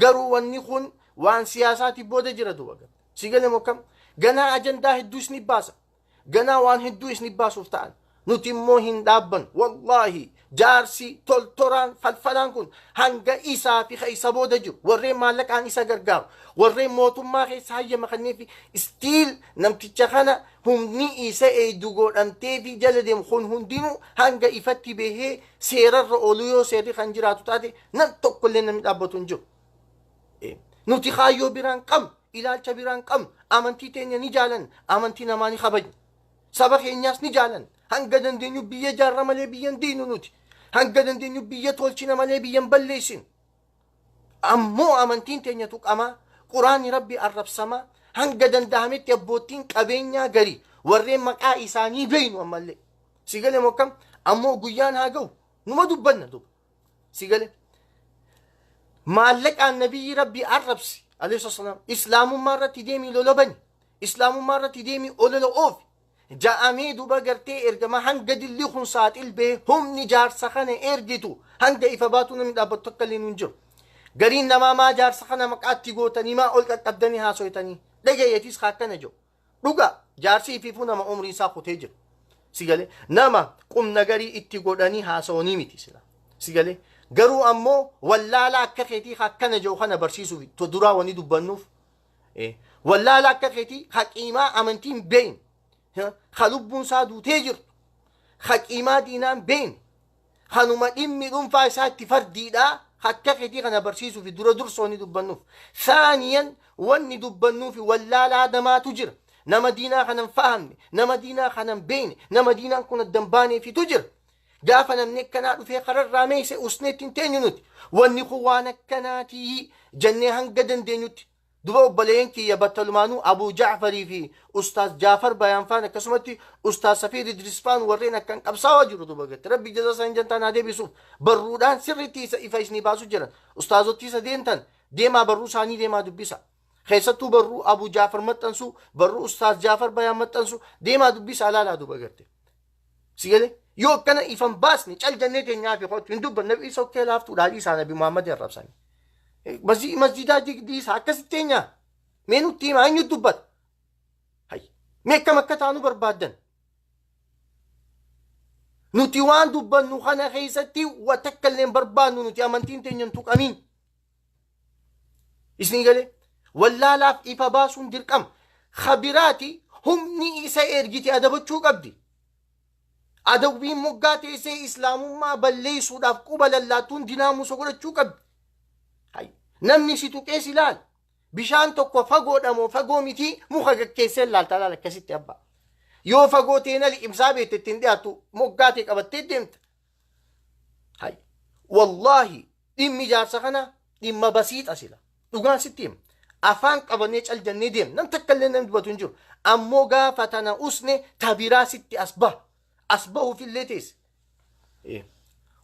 قرو واني خون وان سياساتي بودة جردو وقت سيقال مكم غنا أجندا هدوس نباسا غنا وان هدوس نباسو فتان نتمو هندابن والله جارسي تولتوران فالفلان كن هنگا إيسا في خيسا بودا جو ورّي مالك عن إيسا غرغاو ورّي موتو ما خيسا هيا مخني في ستيل نمتجخانا هم ني إيسا ايدو غور انتي في جلدهم خون هندينو هنگا إفتي بيه سيرر أوليو سيري خنجراتو تاتي ننتو كلنا مدابتون جو نتي خايو بران قم ilaalcha biraan qabnu amantii teenya ni jaalan amantii namaa ni kabajna saba keenyaas ni jaalan hanga dandeenyu biyya jaarra malee biyyan diinu nuti hanga dandeenyu biyya tolchina malee biyyan balleessin ammoo amantiin teenya tuqamaa quraanni rabbi arrabsamaa hanga danda'ametti abboottiin qabeenyaa garii warreen maqaa isaanii beeynu ammallee sigale mokkam ammoo guyyaan haa ga'u numa dubbanna duba sigale maallaqaan nabiyyi rabbi arrabsi عليه الصلاة والسلام إسلام مرة تديمي لولبني إسلام مرة تديمي أولو أوف جاء ميدو بقرتي إرجما هنجد اللي خنصات البه هم نجار سخنة إرجتو هنجد إفباتنا من أبطك اللي ننجر قرين نما ما جار سخنة مقات تيغوتني ما أولك قدني هاسويتني لجا يتيس خاكنا جو لغا جارسي في فونا ما أمري ساقو تيجر سيقالي نما قم نغري اتيغوتني هاسوني ميتي سلا سيقالي garuu ammoo wallaala akka keetii akkana jiru kana barsiisuuf to duraa wani dubbannuuf wallaala akka keetii haqiimaa amantiin beeyin ha lubbuun isaa duutee jiru haqiimaa diinaan beeyin hanuma dhimmi dhuunfaa isaa itti fardiidhaa akka keetii kana barsiisuuf dura dursa wani dubbannuuf saaniyan wanni dubbannuuf wallaala adamaatu jira nama diinaa kanan fahamne nama diinaa kanan beeyne nama diinaan kun addan baaneefitu jira gaafa namni akkanaa dhufee kararraa meeyse usneetti hin teenyu nuti wanni kun waan akkanaatii jennee hanga dandeenyutti duba obboleeyyan kiyya battalumaanuu abuu jacfarii fi ustaaz jaafar bayaanfaan akkasumatti ustaaz safiir idrisfaan warreen akkan qabsaawaa jiru duba gatte rabbi jaza isaan jantaan haa deebisuuf barruudhaan sirriitti ifa isnii baasu jiran ustaazotti isa deemtan deemaa barruu isaanii deemaa dubbisa keessattuu barruu abuu jaafar maxxansu barruu ustaaz jaafar bayaan maxxansu deemaa dubbisa alaalaa duba gatte sigale yoo kana ifan baasni cal jannee teenyaa fi qotu hin dubbanne nabi isa okkee laaftuu dhaadhii isaa nabi muhammad arrabsani masjidaa digdii isaa akkasitti teenyaa mee nutti himaa eenyu dubbata hay mee akkam akka taanu barbaaddan nuti waan dubbannu kana keessatti watakka illee barbaannu nuti amantiin teenyan tuqamiin isni galee wallaalaaf ifa baasuun dirqama khabiraati humni isa ergiti adabachuu qabdi adawwiin moggaa teessee islaamummaa balleessuudhaaf quba lallaatuun dinaamusa godhachuu qabdi hay namni si tuqees ilaal bishaan tokko fagoodhamoo fagoo miti muka gaggeessee ilaalta laal akkasitti abbaa yoo fagoo teena liqimsaa beekte ittiin dhiyaattu moggaa tee qabattee deemta hay wallaahi dhimmi jaarsa kana dhimma basiixa sila dhugaan sitti hima afaan qabannee cal jannee deem nam takka illee namni dubbatu hin jiru ammoo gaafa tana usne tabiraa sitti asbahu fillee teesse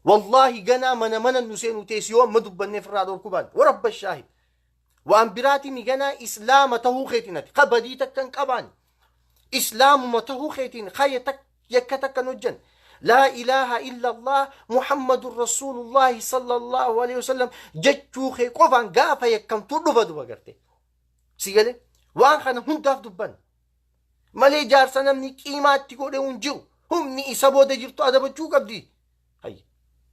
والله جنا من النسين وتيس يوم ما دبني في الرادور كوبان ورب الشاهد وان براتي مجنا إسلام تهو خيتنا قبديتك كان كبان إسلام ما تهو خيتين خيتك يكتك نجن لا إله إلا الله محمد رسول الله صلى الله عليه وسلم جتشو خي قفان قافا يكم تردو فدو بقرتي سيقالي وان خانا هم داف دبان مالي جار سنمني كيمات تقول ونجو هم ني إسابو دجرتو أدبتشو قبدي هاي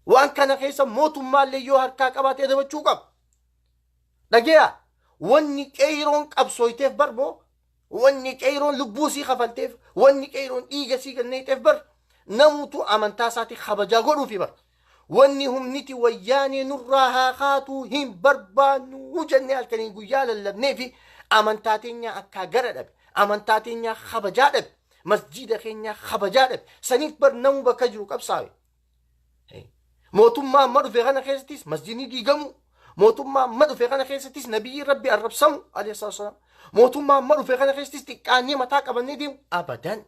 وان كان خيسا موتو مالي يو هركا قبات أدبتشو قب لقيا واني كيرون قب سويتيف بربو wanni qeeroon lubbuu sii kafalteef wanni qeeroon dhiiga sii kenneef bar namutu amantaa isaati kabajaa godhuufi bar wanni humniti wayyaanee nurraa haa kaatu hin barbaannu jennee halkanii guyyaa lallabnee fi amantaa teenya akka gara dhabe amantaa teenya kabajaa dhabe masjida keenya kabajaa dhabe saniif bar namu bakka jiru qabsaawe mootummaa amma dhufe kana keessattis masjidni diigamu mootummaa amma dhufe kana keessattis nabiyyi rabbi arrabsamu alayhi salaam mootummaa amma dhufe kana keessattis xiqqaannee mataa qabannee deemu abadan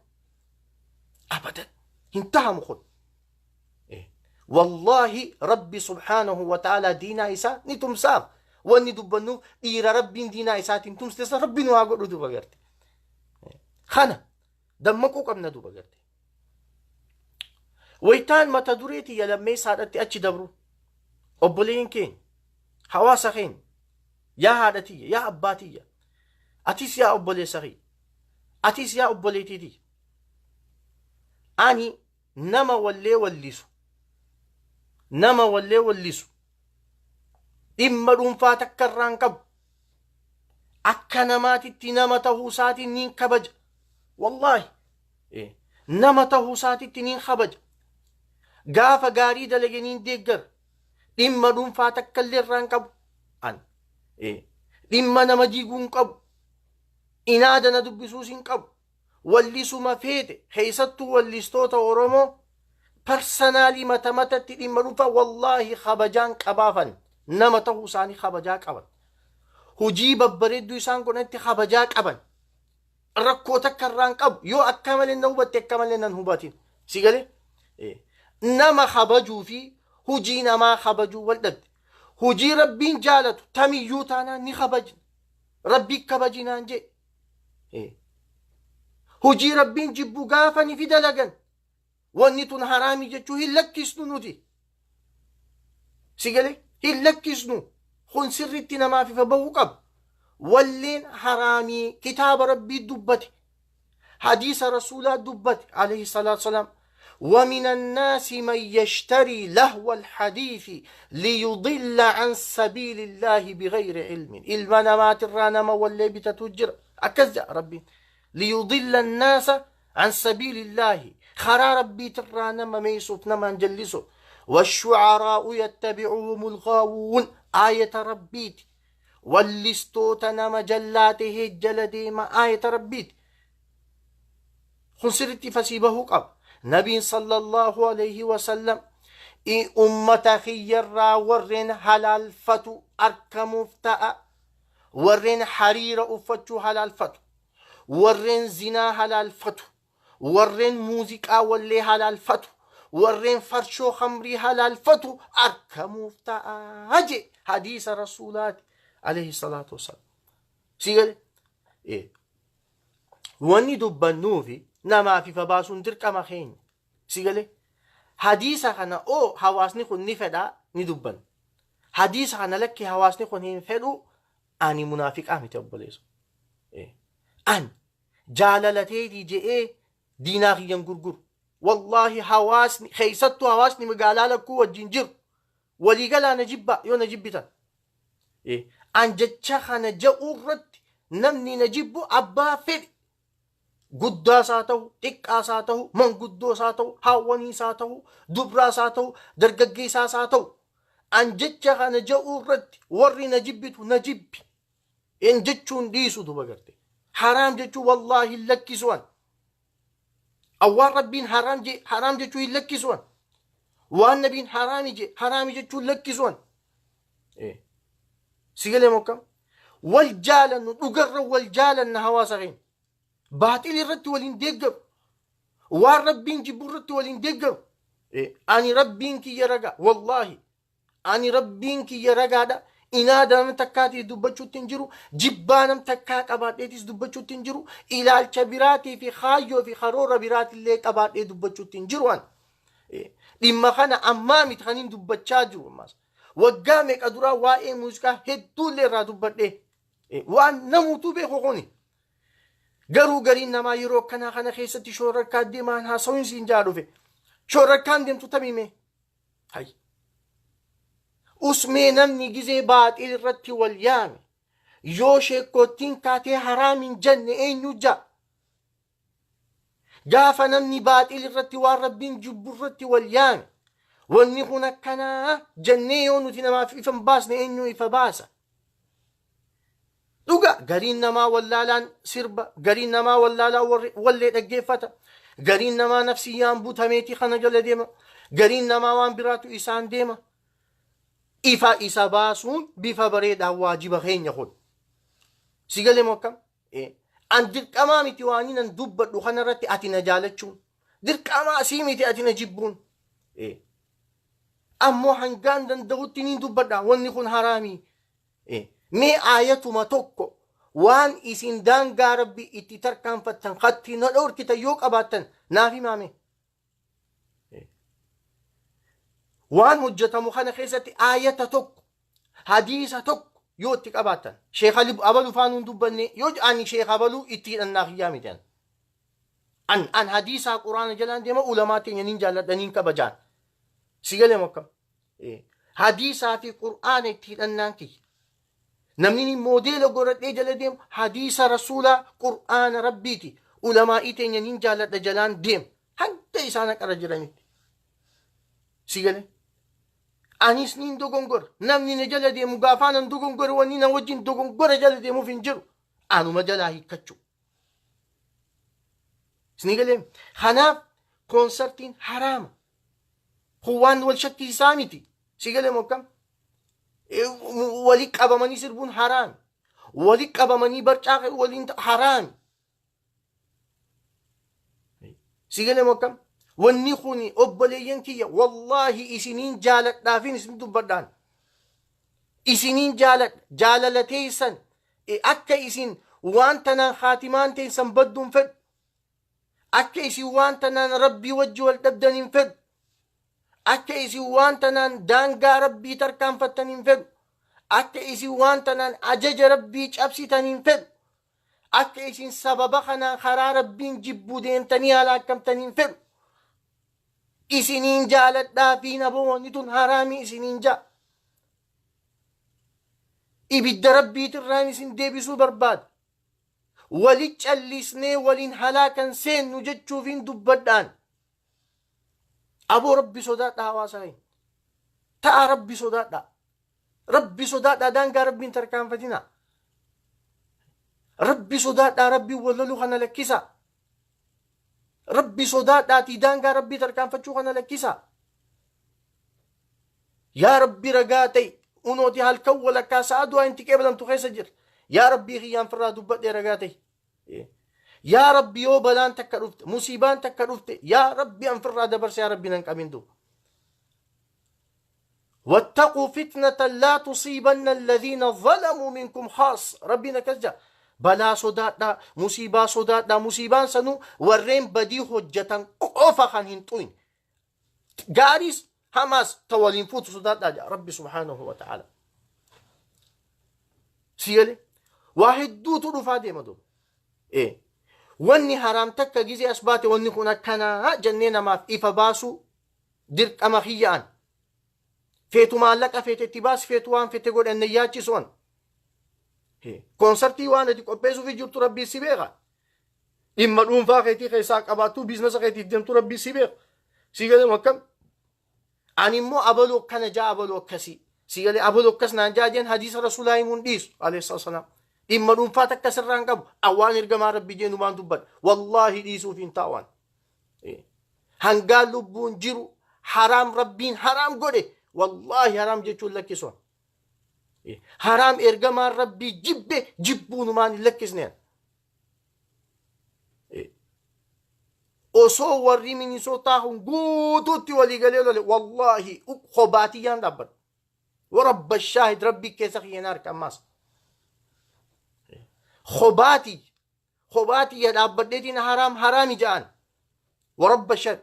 hin tahamu kun wallahi rabbi subhaanahu wa ta'ala diinaa isaa ni tumsaaf wanni dubbannu dhiira rabbiin diinaa isaatiin tumsiteessa rabbi nu haa godhu duba garte kana dammaquu qabna duba garte waytaan mata dureetii yalammee saadhatti achi dabru obboleen keenya hawaasa keenya yaa haadhatiyya yaa abbaatiyya atis yaa obboleessa kee atis yaa obboleetiitiyya ani nama wallee wallisu dhimma dhuunfaa takka irraan qabu akka namaatitti nama tahuu isaatiin niin kabaja wallahi nama tahuu isaatitti niin kabaja gaafa gaarii dalage niin deeggara dhimma dhuunfaa takka illee irraan qabu an dhimma nama jiiguun qabu inaada na dubbisuus hin qabu wallisuma feete keessattuu wallistoota oromoo personaalii matamatatti dhimma dhuunfaa wallahi kabajaan qabaafan nama tahuu isaanii kabajaa qaban hujii babbareedduu isaan godhanitti kabajaa qaban rakkoo takka irraan qabu yoo akka malee na hubatte akka malee nan hubatin si galee nama kabajuu fi hujii namaa kabajuu wal dhabde hujii rabbiin jaalatu tamiyyuu taanaan ni kabajna rabbii kabajinaan jee hujii rabbiin jibbu gaafa ni fi dalagan wanni tun haraamii jechuu hin lakkisnu nuti si galee hin lakkisnu kun sirritti namaaf ifa bahuu qabu walleen haraamii kitaaba rabbii dubbate hadiisa rasuulaa dubbate alayhi salaatu wasalaam ومن الناس من يشتري لهو الحديث ليضل عن سبيل الله بغير علم المنامات الرانما واللي بتتوجر أكذا ربي ليضل الناس عن سبيل الله خرا ربي ترانما ميسوف نما نجلسه والشعراء يتبعهم الغاوون آية ربيت واللستوتنا مجلاته الجلدي ما آية ربيت خسرت فسيبه قبل نبي صلى الله عليه وسلم أمة خيرا ورين حلال فتو أركم فتاة ورين حرير أفتو حلال فتو ورين زنا حلال فتو ورين موزيكا واللي حلال فتو ورين فرشو خمري حلال فتو أركم فتاة هجي حديث رسولات عليه الصلاة والسلام سيقل واني دبنوفي نما في فباسون درك أما خين سيقلي حديثة خنا أو حواسني خون نفدا ندبن حديثة خنا لك حواسني خون هنفدو أني منافق أمي تبليس أن جاللتي دي جي ديناغي ينقرقر والله حواسني خيستو حواسني مقالالكو والجنجر ولي قال أنا جبا يو نجبتا أن جتشا خنا جاورت نمني نجبو أبا فد guddaa saa ta'u xiqqaa saa ta'u manguddoo saa ta'u hawwanii saa ta'u dubraa saa ta'u dargaggeessaa saa ta'u an jecha kana ja'uu irratti warri na jibbitu na jibbi en jechuun dhiisu duba garte haraam jechuu wallaahi hin lakkisuwan awwaan rabbiin haraam jechuu hin lakkisuwan waan nabiin haraami jechuu hin lakkisuwan sigalee mokkam wal jaalannu dhugarra wal jaalanna hawaasa keenya باطل الرد ولين دقر والربين جبوا الرد ولين دقر أني ربينك يا رجا والله أني ربينك يا رجا دا إنادا متكاتي دبچو تنجرو جبانا متكاك أباتيتيس دبچو تنجرو إلى الكبيراتي في خايو في خرورة برات الليك أباتي دبچو تنجروان لما خانا أمامي تخانين دبچا جرو ماس وقامك أدرا وائي موسكا هدو اللي را دبچه وان نموتو بخوخوني garuu gariin namaa yeroo kana keessatti shoorarkaa deemaan haasawin siin jaalufe shoorarkaan deemtu tamime hay usmee namni gizee baaxil irratti wal yaame yoo sheekkoottiin kaatee haraamin jenne eenyu ja gaafa namni baaxil irratti waan rabbiin jibbu irratti wal yaame wanni kun akkanaa jennee yoo nuti namaaf ifa hin baasne eenyu ifa baasa dhuga gariin namaa wallaalaan sirba gariin namaa wallaalaan wallee dhaggeeffata gariin namaa nafsiyyaan butameeti kana jala deema gariin namaa waan biraatu isaan deema ifa isa baasuun bifa bareedhaan waajiba keenya kun sigalee mokkam an dirqamaa miti waanii nan dubbadhu kanarratti ati na jaalachuun dirqamaa asii miti ati na jibbuun ammoo hangaan danda'utti ni dubbadha wanni kun haraamii mee aayatuma tokko waan isin daangaa rabbi itti tarkaanfattan khatti na dhoorkitan yoo qabaattan naaf himaame waan hojjetamu kana keessatti aayata tokko hadiisa tokko yoo itti qabaattan sheekh abalu faanuun dubbanne yoo ani sheekh abalu itti hidhannaa kiyyaa mitan an hadiisaa quraana jalaan deema ulamaa teenya nin jaalladhaniin kabajaan sigalee mokkam hadiisaa fi qur'aana itti hidhannaan kiyya namni moodeela godhadhee jala deemu hadiisa rasuulaa qur'aana rabbiiti ulamaa'ii teenya nin jaalladha jalaan deem hanga isaan qara jiranitti sigalee anis nin dogongora namni na jala deemu gaafaanan dogongora wanni na wajjin dogongora jala deemuuf hin jiru anuma jalaa hiikkachuu sinigalee kanaaf koonsartiin haraama waan wal shakkisiisaa miti sigalee mokkam walii qabamanii sirbuun haraami walii qabamanii barcaa waliin haraami sigalee mokkam wanni kuni obboleeyyan kiyya wallaahi isiniin jaaladhaafin isin dubbadhaan isiniin jaalalateessan akka isin waan tanaan khaatimaan teessan badduun fedhu akka isin waan tanaan rabbii wajji wal dhabdaniin fedhu akka isin waan tanaan daangaa rabbii tarkaanfattaniin fedhu akka isin waan tanaan ajaja rabbii cabsitaniin fedhu akka isin sababa kanaan karaa rabbiin jibbuu deemtanii halaakkamtaniin fedhu isiniin jaaladhaa fi naboonni tun haraamii isiniin jaa ibidda rabbiitirraan isin deebisuu barbaada wali callisnee waliin halaakan seennu jechuufin dubbadhaan aboo rabbi sodaadha hawaasaa ta'a rabbi sodaadha daangaa rabbiin tarkaanfatina rabbi sodaadha rabbiin wallalu kana lakkisa rabbi sodaadhaati daangaa rabbii tarkaanfachuu kana lakkisa yaa rabbi ragaa ta'e unooti halkan walakkaa sa'a du'aa inti qeebalamtu keessa jira yaa rabbii kiyyaan firraa dubbadhee ragaa ta'e yaa rabbi yoo balaan takka dhufte musiibaan takka dhufte yaa rabbi an firraa dabarse yaa rabbi nan qabindu واتقوا فتنة لا تصيبن الذين ظلموا منكم خاص ربنا كذا بلا صدادا مصيبة صدادا مصيبان سنو ورين بدي حجة قوفا خان هنتوين جاريس حماس تولين فوت صدادا ربي سبحانه وتعالى سيالي واحد دو تلو دي مدو واني حرام تكا جيزي أسباتي واني خنا كنا جنينا ما إفا باسو درك أما خيان فيتو مالك فيت اتباس فيتو وان فيت قول أن ياتي سوان كونسرتي وانا دي قبيسو في جرتو ربي سيبيغا إما الأم فاقيتي خيساك أباتو بيزنس خيتي دمتو ربي سيبيغ سيغالي مكم أني مو أبلو كان جا أبلو كسي سيغالي أبلو كس نانجا جين حديث رسول الله منديس عليه الصلاة والسلام إما الأم فاتك كسران قبو أوان إرقما ربي جينو مان دبال والله ديسو فين تاوان هنقال لبون جيرو حرام ربين حرام قولي والله حرام جيتو لك سوان حرام إرقما ربي جبون مان لك سنين osoo warri Minnesota hun guutuutti walii galee lole wallahi khobaatiyyaan dhaabban warabba shaahid rabbi keessa kiyyaan harkammaas khobaatiyya dhaabbadheetiin haraami ja'an warabba shaahid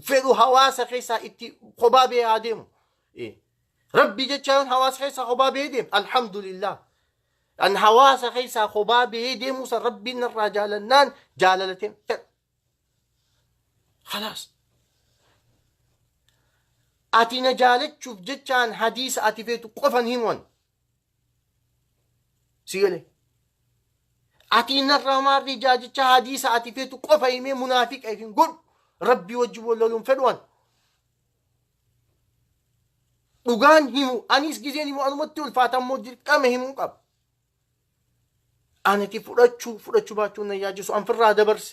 fedhu hawaasa keessaa itti khobaa bee haa deemu rabbi jechaan hawaasa keessaa khobaa bee deemu alhamdulillah an hawaasa keessaa khobaa bee deemu san rabbiin irraa jaalannaan jaalalateen fedhu خلاص أتي نجالك شوف جتشان حديث أتي فيتو قفن هيمون سيقلي أتينا الرمار رجاج حديثة أتفيتو قفا يمي منافق أيفين قل ربي وجب ولولون فدوان dhugaan himu anis gizeen himu anumatti ulfaatan moo dirqama himuu qaba anati fudhachuu baachuun na yaajisu anfirraa dabarse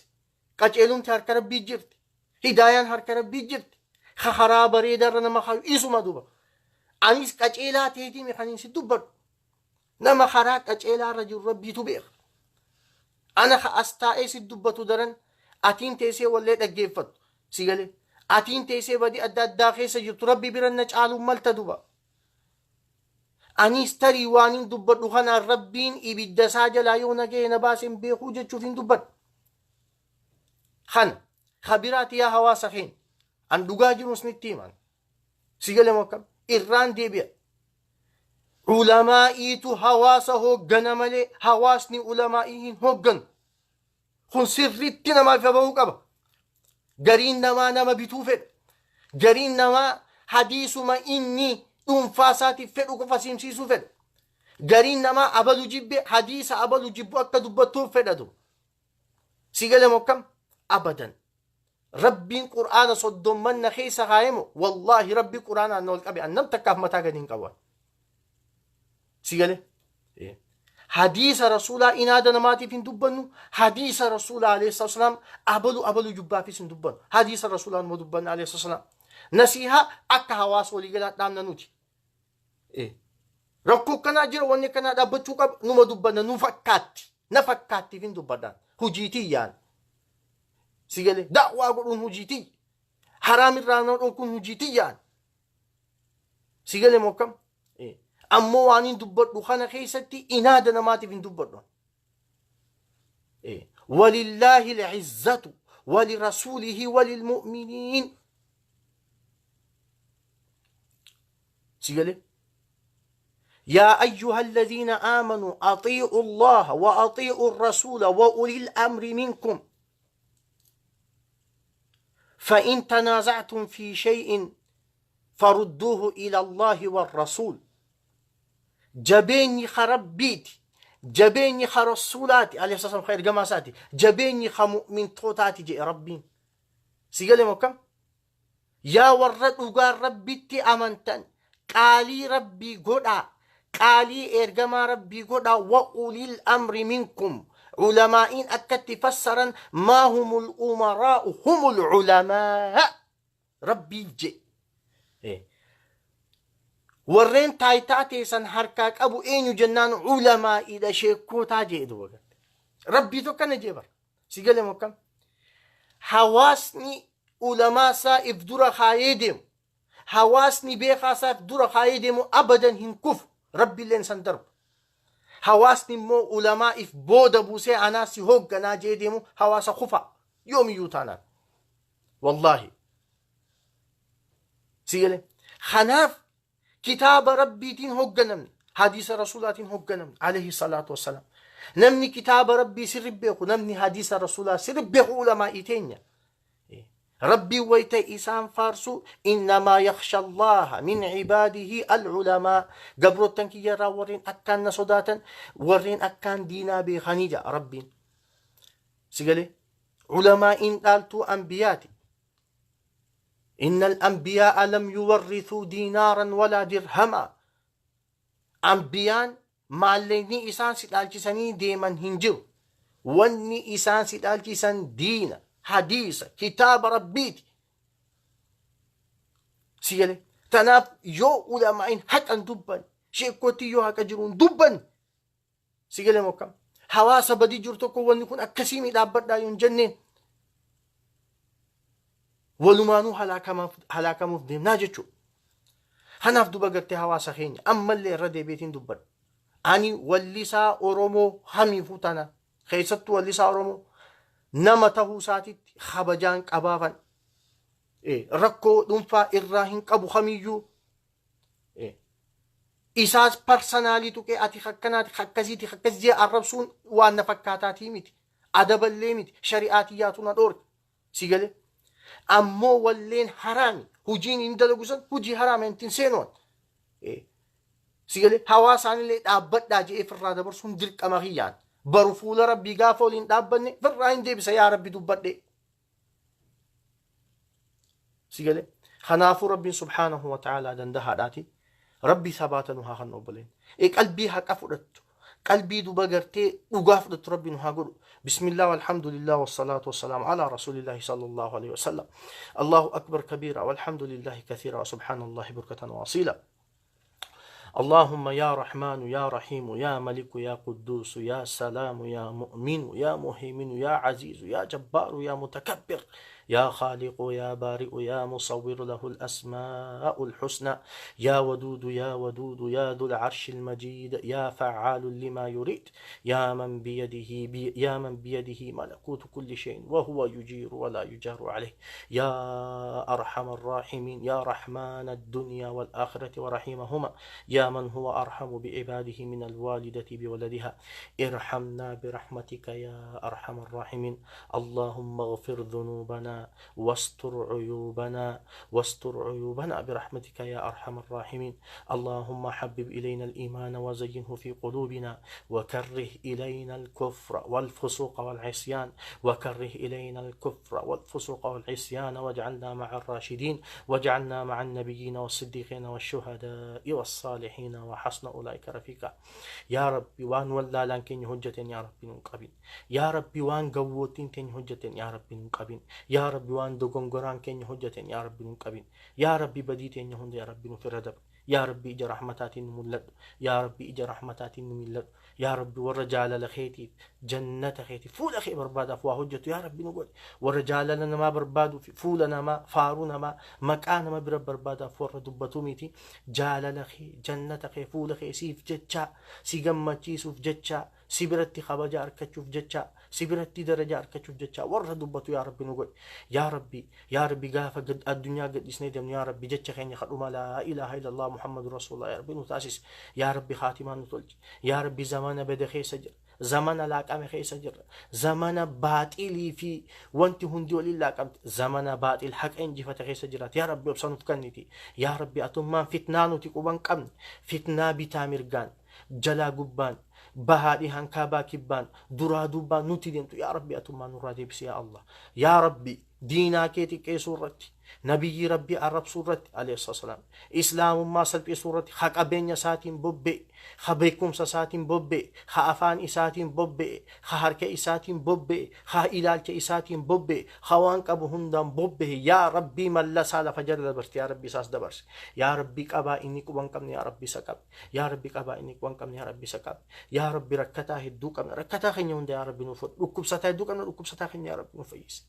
qaceelumti harka rabbii jirti hidaayaan harka rabbii jirti haraa bareedarra nama hayu isuma duba anis qaceelaa teetimi kaniin si dubbadhu nama haraa qaceelaarra jiru rabbiitu beeka ana astaa'ee si dubbatu daran atiin teessee wallee dhaggeeffattu si galee atiin teessee badii adda addaa keessa jirtu rabbi biran na caaluun malta duba anis tarii waanin dubbadhu kanaan rabbiin ibidda isaa jalaa yoo nagee na baaseen beekuu jechuuf hin dubbadhu kana khabiraati yaa hawaasa keenya an dhugaa jirus nitti himan si galee mokkam irraan deebi'a ulamaa'iitu hawaasa hooggana malee hawaasni ulamaa'ii hin hoogganu kun sirritti namaaf bahuu qaba gariin namaa nama bituu fedha gariin namaa hadiisuma inni dhuunfaa isaatiif fedhu qofa simsiisuu fedha gariin namaa abalu jibbe hadiisa abalu jibbu akka dubbattuuf fedhatu si galee mokkam abadan rabbiin qur'aana soddommanna keessa kaayemu wallaahi rabbi qur'aanaan na ol qabe annam takkaaf mataa gadi hin qaban si galee hadiisa rasuulaa inaada namaatiif hin dubbannu hadiisa rasuulaa alayhi salaam abalu jubbaafis hin dubbannu hadiisa rasuulaa numa dubbanna alayhi salaam nasiihaa akka hawaasa waliigalaa dhaamna nuti rakkoo kanaa jira wanni kanaa dhaabbachuu qaba numa dubbanna nu fakkaatti na fakkaattiif hin dubbadhaan hujiitii yaan si galee da'waa godhuun hujiitii haraamirraa na dhorkuun hujiitii yaan si galee mokkam ammoo waan hin dubbadhu kana keessatti inaada namaatiif hin dubbadhu walillaahi al'izzatu walirasuulihi walilmu'miniin si galee يا أيها الذين آمنوا أطيعوا الله وأطيعوا الرسول وأولي الأمر منكم فإن تنازعتم في شيء فردوه إلى الله والرسول جبيني خربيتي جبيني خرسولاتي عليه الصلاة والسلام خير جماساتي جبيني خمؤمن توتاتي جي ربين سيقال مكم يا ورد وقال ربيتي أمنتن قالي ربي قدا قالي إرجما ربي قدا وأولي الأمر منكم علماء أكدت فسرا ما هم الأمراء هم العلماء ربي جي warreen taayitaa teessan harkaa qabu eenyu jennaan ulamaa ida sheekootaa jedhu waqti rabbii tokkana jeebar si galee mokkam hawaasni ulamaa isaa if dura kaayee deemu hawaasni beekaa isaa if dura kaayee deemu abadan hin kufu rabbiilleen san darbu hawaasni immoo ulamaa if booda buusee anaa si hoogganaa jee deemu hawaasa kufa yoomiyyuu taanaan wallaahi si galee kanaaf كتاب ربي تين هجنم حديث رسولاتين هجنم عليه الصلاة والسلام نمني كتاب ربي سر بيخو نمني حديث رسولات سر بيخو علماء إتينيا ربي ويتا إسان فارسو إنما يخشى الله من عباده العلماء قبرو التنكي يرى ورين أكان نصداتا ورين أكان دينا بخنيجة ربي سيقالي علماء إن قالتو أنبياتي إن الأنبياء لم يورثوا دينارا ولا درهما أنبيان مالني إسان سيدالجساني ديما هنجو واني إسان سيدالجسان دينا حديثة كتاب ربيتي سيالي تناف يو علماء حتى دبن شيكوتي يو هكا جرون دبن سيالي موكام حواسا بدي جرتوكو وانكون أكسيمي لابد لا ينجنين ولمانو هلاكموف ديمنا جتشو هناف دوبا قرتي حواسا خيني أما اللي ردي بيتين دبن أني واللسا أورومو همي فوتانا خيستو واللسا أورومو نما تهو ساتي خبجان قبافا ركو دنفا إراهن قبو خميجو إساس برسنالي توكي أتي خكناتي خكزيتي خكزي الربسون وأن فكاتاتي ميتي أدب اللي ميتي شريعاتياتنا دورك سيقالي أمو واللين حرامي هجين إن دلقوسن هجي حرامي انتين سينوان سيقول حواسان اللي تابد داجي في الرادة برسون دلك أمغيان برفول ربي قافولين تابدني في الراين دي بس يا ربي دبدي سيقول خنافو ربي سبحانه وتعالى دندها داتي ربي ثباتا نها خنوبلين قلبي حق أفرت قلبي دوبا قرتي وقافدت ربي نها قل بسم الله والحمد لله والصلاة والسلام على رسول الله صلى الله عليه وسلم الله أكبر كبيرا والحمد لله كثيرا وسبحان الله بركة واصيلا اللهم يا رحمن يا رحيم يا ملك يا قدوس يا سلام يا مؤمن يا مهيمن يا عزيز يا جبار يا متكبر يا خالق يا بارئ يا مصور له الأسماء الحسنى يا ودود يا ودود يا ذو العرش المجيد يا فعال لما يريد يا من بيده ملكوت كل شيء وهو يجير ولا يجار عليه يا أرحم الراحمين يا رحمن الدنيا والآخرة ورحيمهما يا من هو أرحم بعباده من الوالدة بولدها ارحمنا برحمتك يا أرحم الراحمين اللهم اغفر ذنوبنا واستر عيوبنا برحمتك يا أرحم الراحمين اللهم حبب إلينا الإيمان وزينه في قلوبنا وكره إلينا الكفر والفسوق والعصيان واجعلنا مع الراشدين واجعلنا مع النبيين والصديقين والشهداء والصالحين وحسن أولئك رفيقا يا ربي وان ولا لانكن هجة يا ربي نقبين يا ربي وان قوتين تن هجة يا ربي نقبين يا ربي وان دوغونغوران كن هجة يا ربي نقبين يا ربي بديتين هند يا ربي نفردب يا ربي إجا رحمتات نملد يا ربي إجا رحمتات نملد يا ربي ورجال لخيتي جنة خيتي فول أخي برباد أفواه هجة يا ربي نقول ورجال لنا ما برباد فولنا ما فارونا ما مكان ما برباد أفواه دبتو ميتي جال لخي جنة خي فول أخي سيف جتشا سيقمتي سوف جتشا سبرتي خبجا أركتشوف جتشا سبرتي درجة أركتشوف جتشا ورد دبتو يا ربي نقول يا ربي قافة قد الدنيا قد إسنيدم يا ربي جتشا خيني خلوما لا إله إلا الله محمد رسول الله يا ربي نتاسس يا ربي خاتمان نتولج يا ربي زمان بدخي سجر زمان لاقام خي سجر زمان باطلي في وانت هندي ولي لاقام زمان باطل حق انجي فتخي سجرات يا ربي وبسانو فكنتي يا ربي أتمان فتنانو تقوبان قمن فتنا بتامرقان جلا قبان بهادي هنكابا كبان درا دوبان نوتي دينتو يا ربي أتمان نرادي بس يا الله يا ربي دينا كيتي كي سورتي نبي ربي عرب سورتي عليه الصلاة والسلام إسلام ما سلبي سورتي خاق أبين ساتين بوبي خبيكم ساتين بوبي خافان إساتين بوبي خهرك إساتين بوبي خإلالك إساتين بوبي خوانك أبو هندم بوبي يا ربي من لا سال فجر دبرت يا ربي ساس دبرس يا ربي كبا إنك وانكم يا ربي سكب يا ربي كبا إنك وانكم يا ربي سكب يا ربي ركتا هدوك ركتا خنيون يا ربي نفر ركب ستا هدوك ركب ستا خني يا ربي نفيس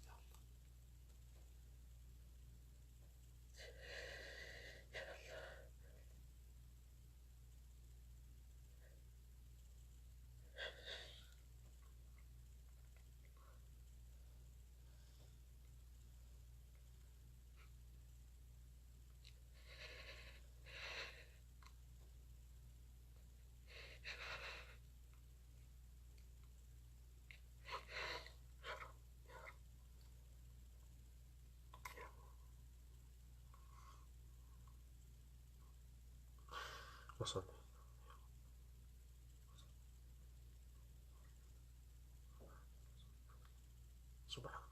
وصل سبحان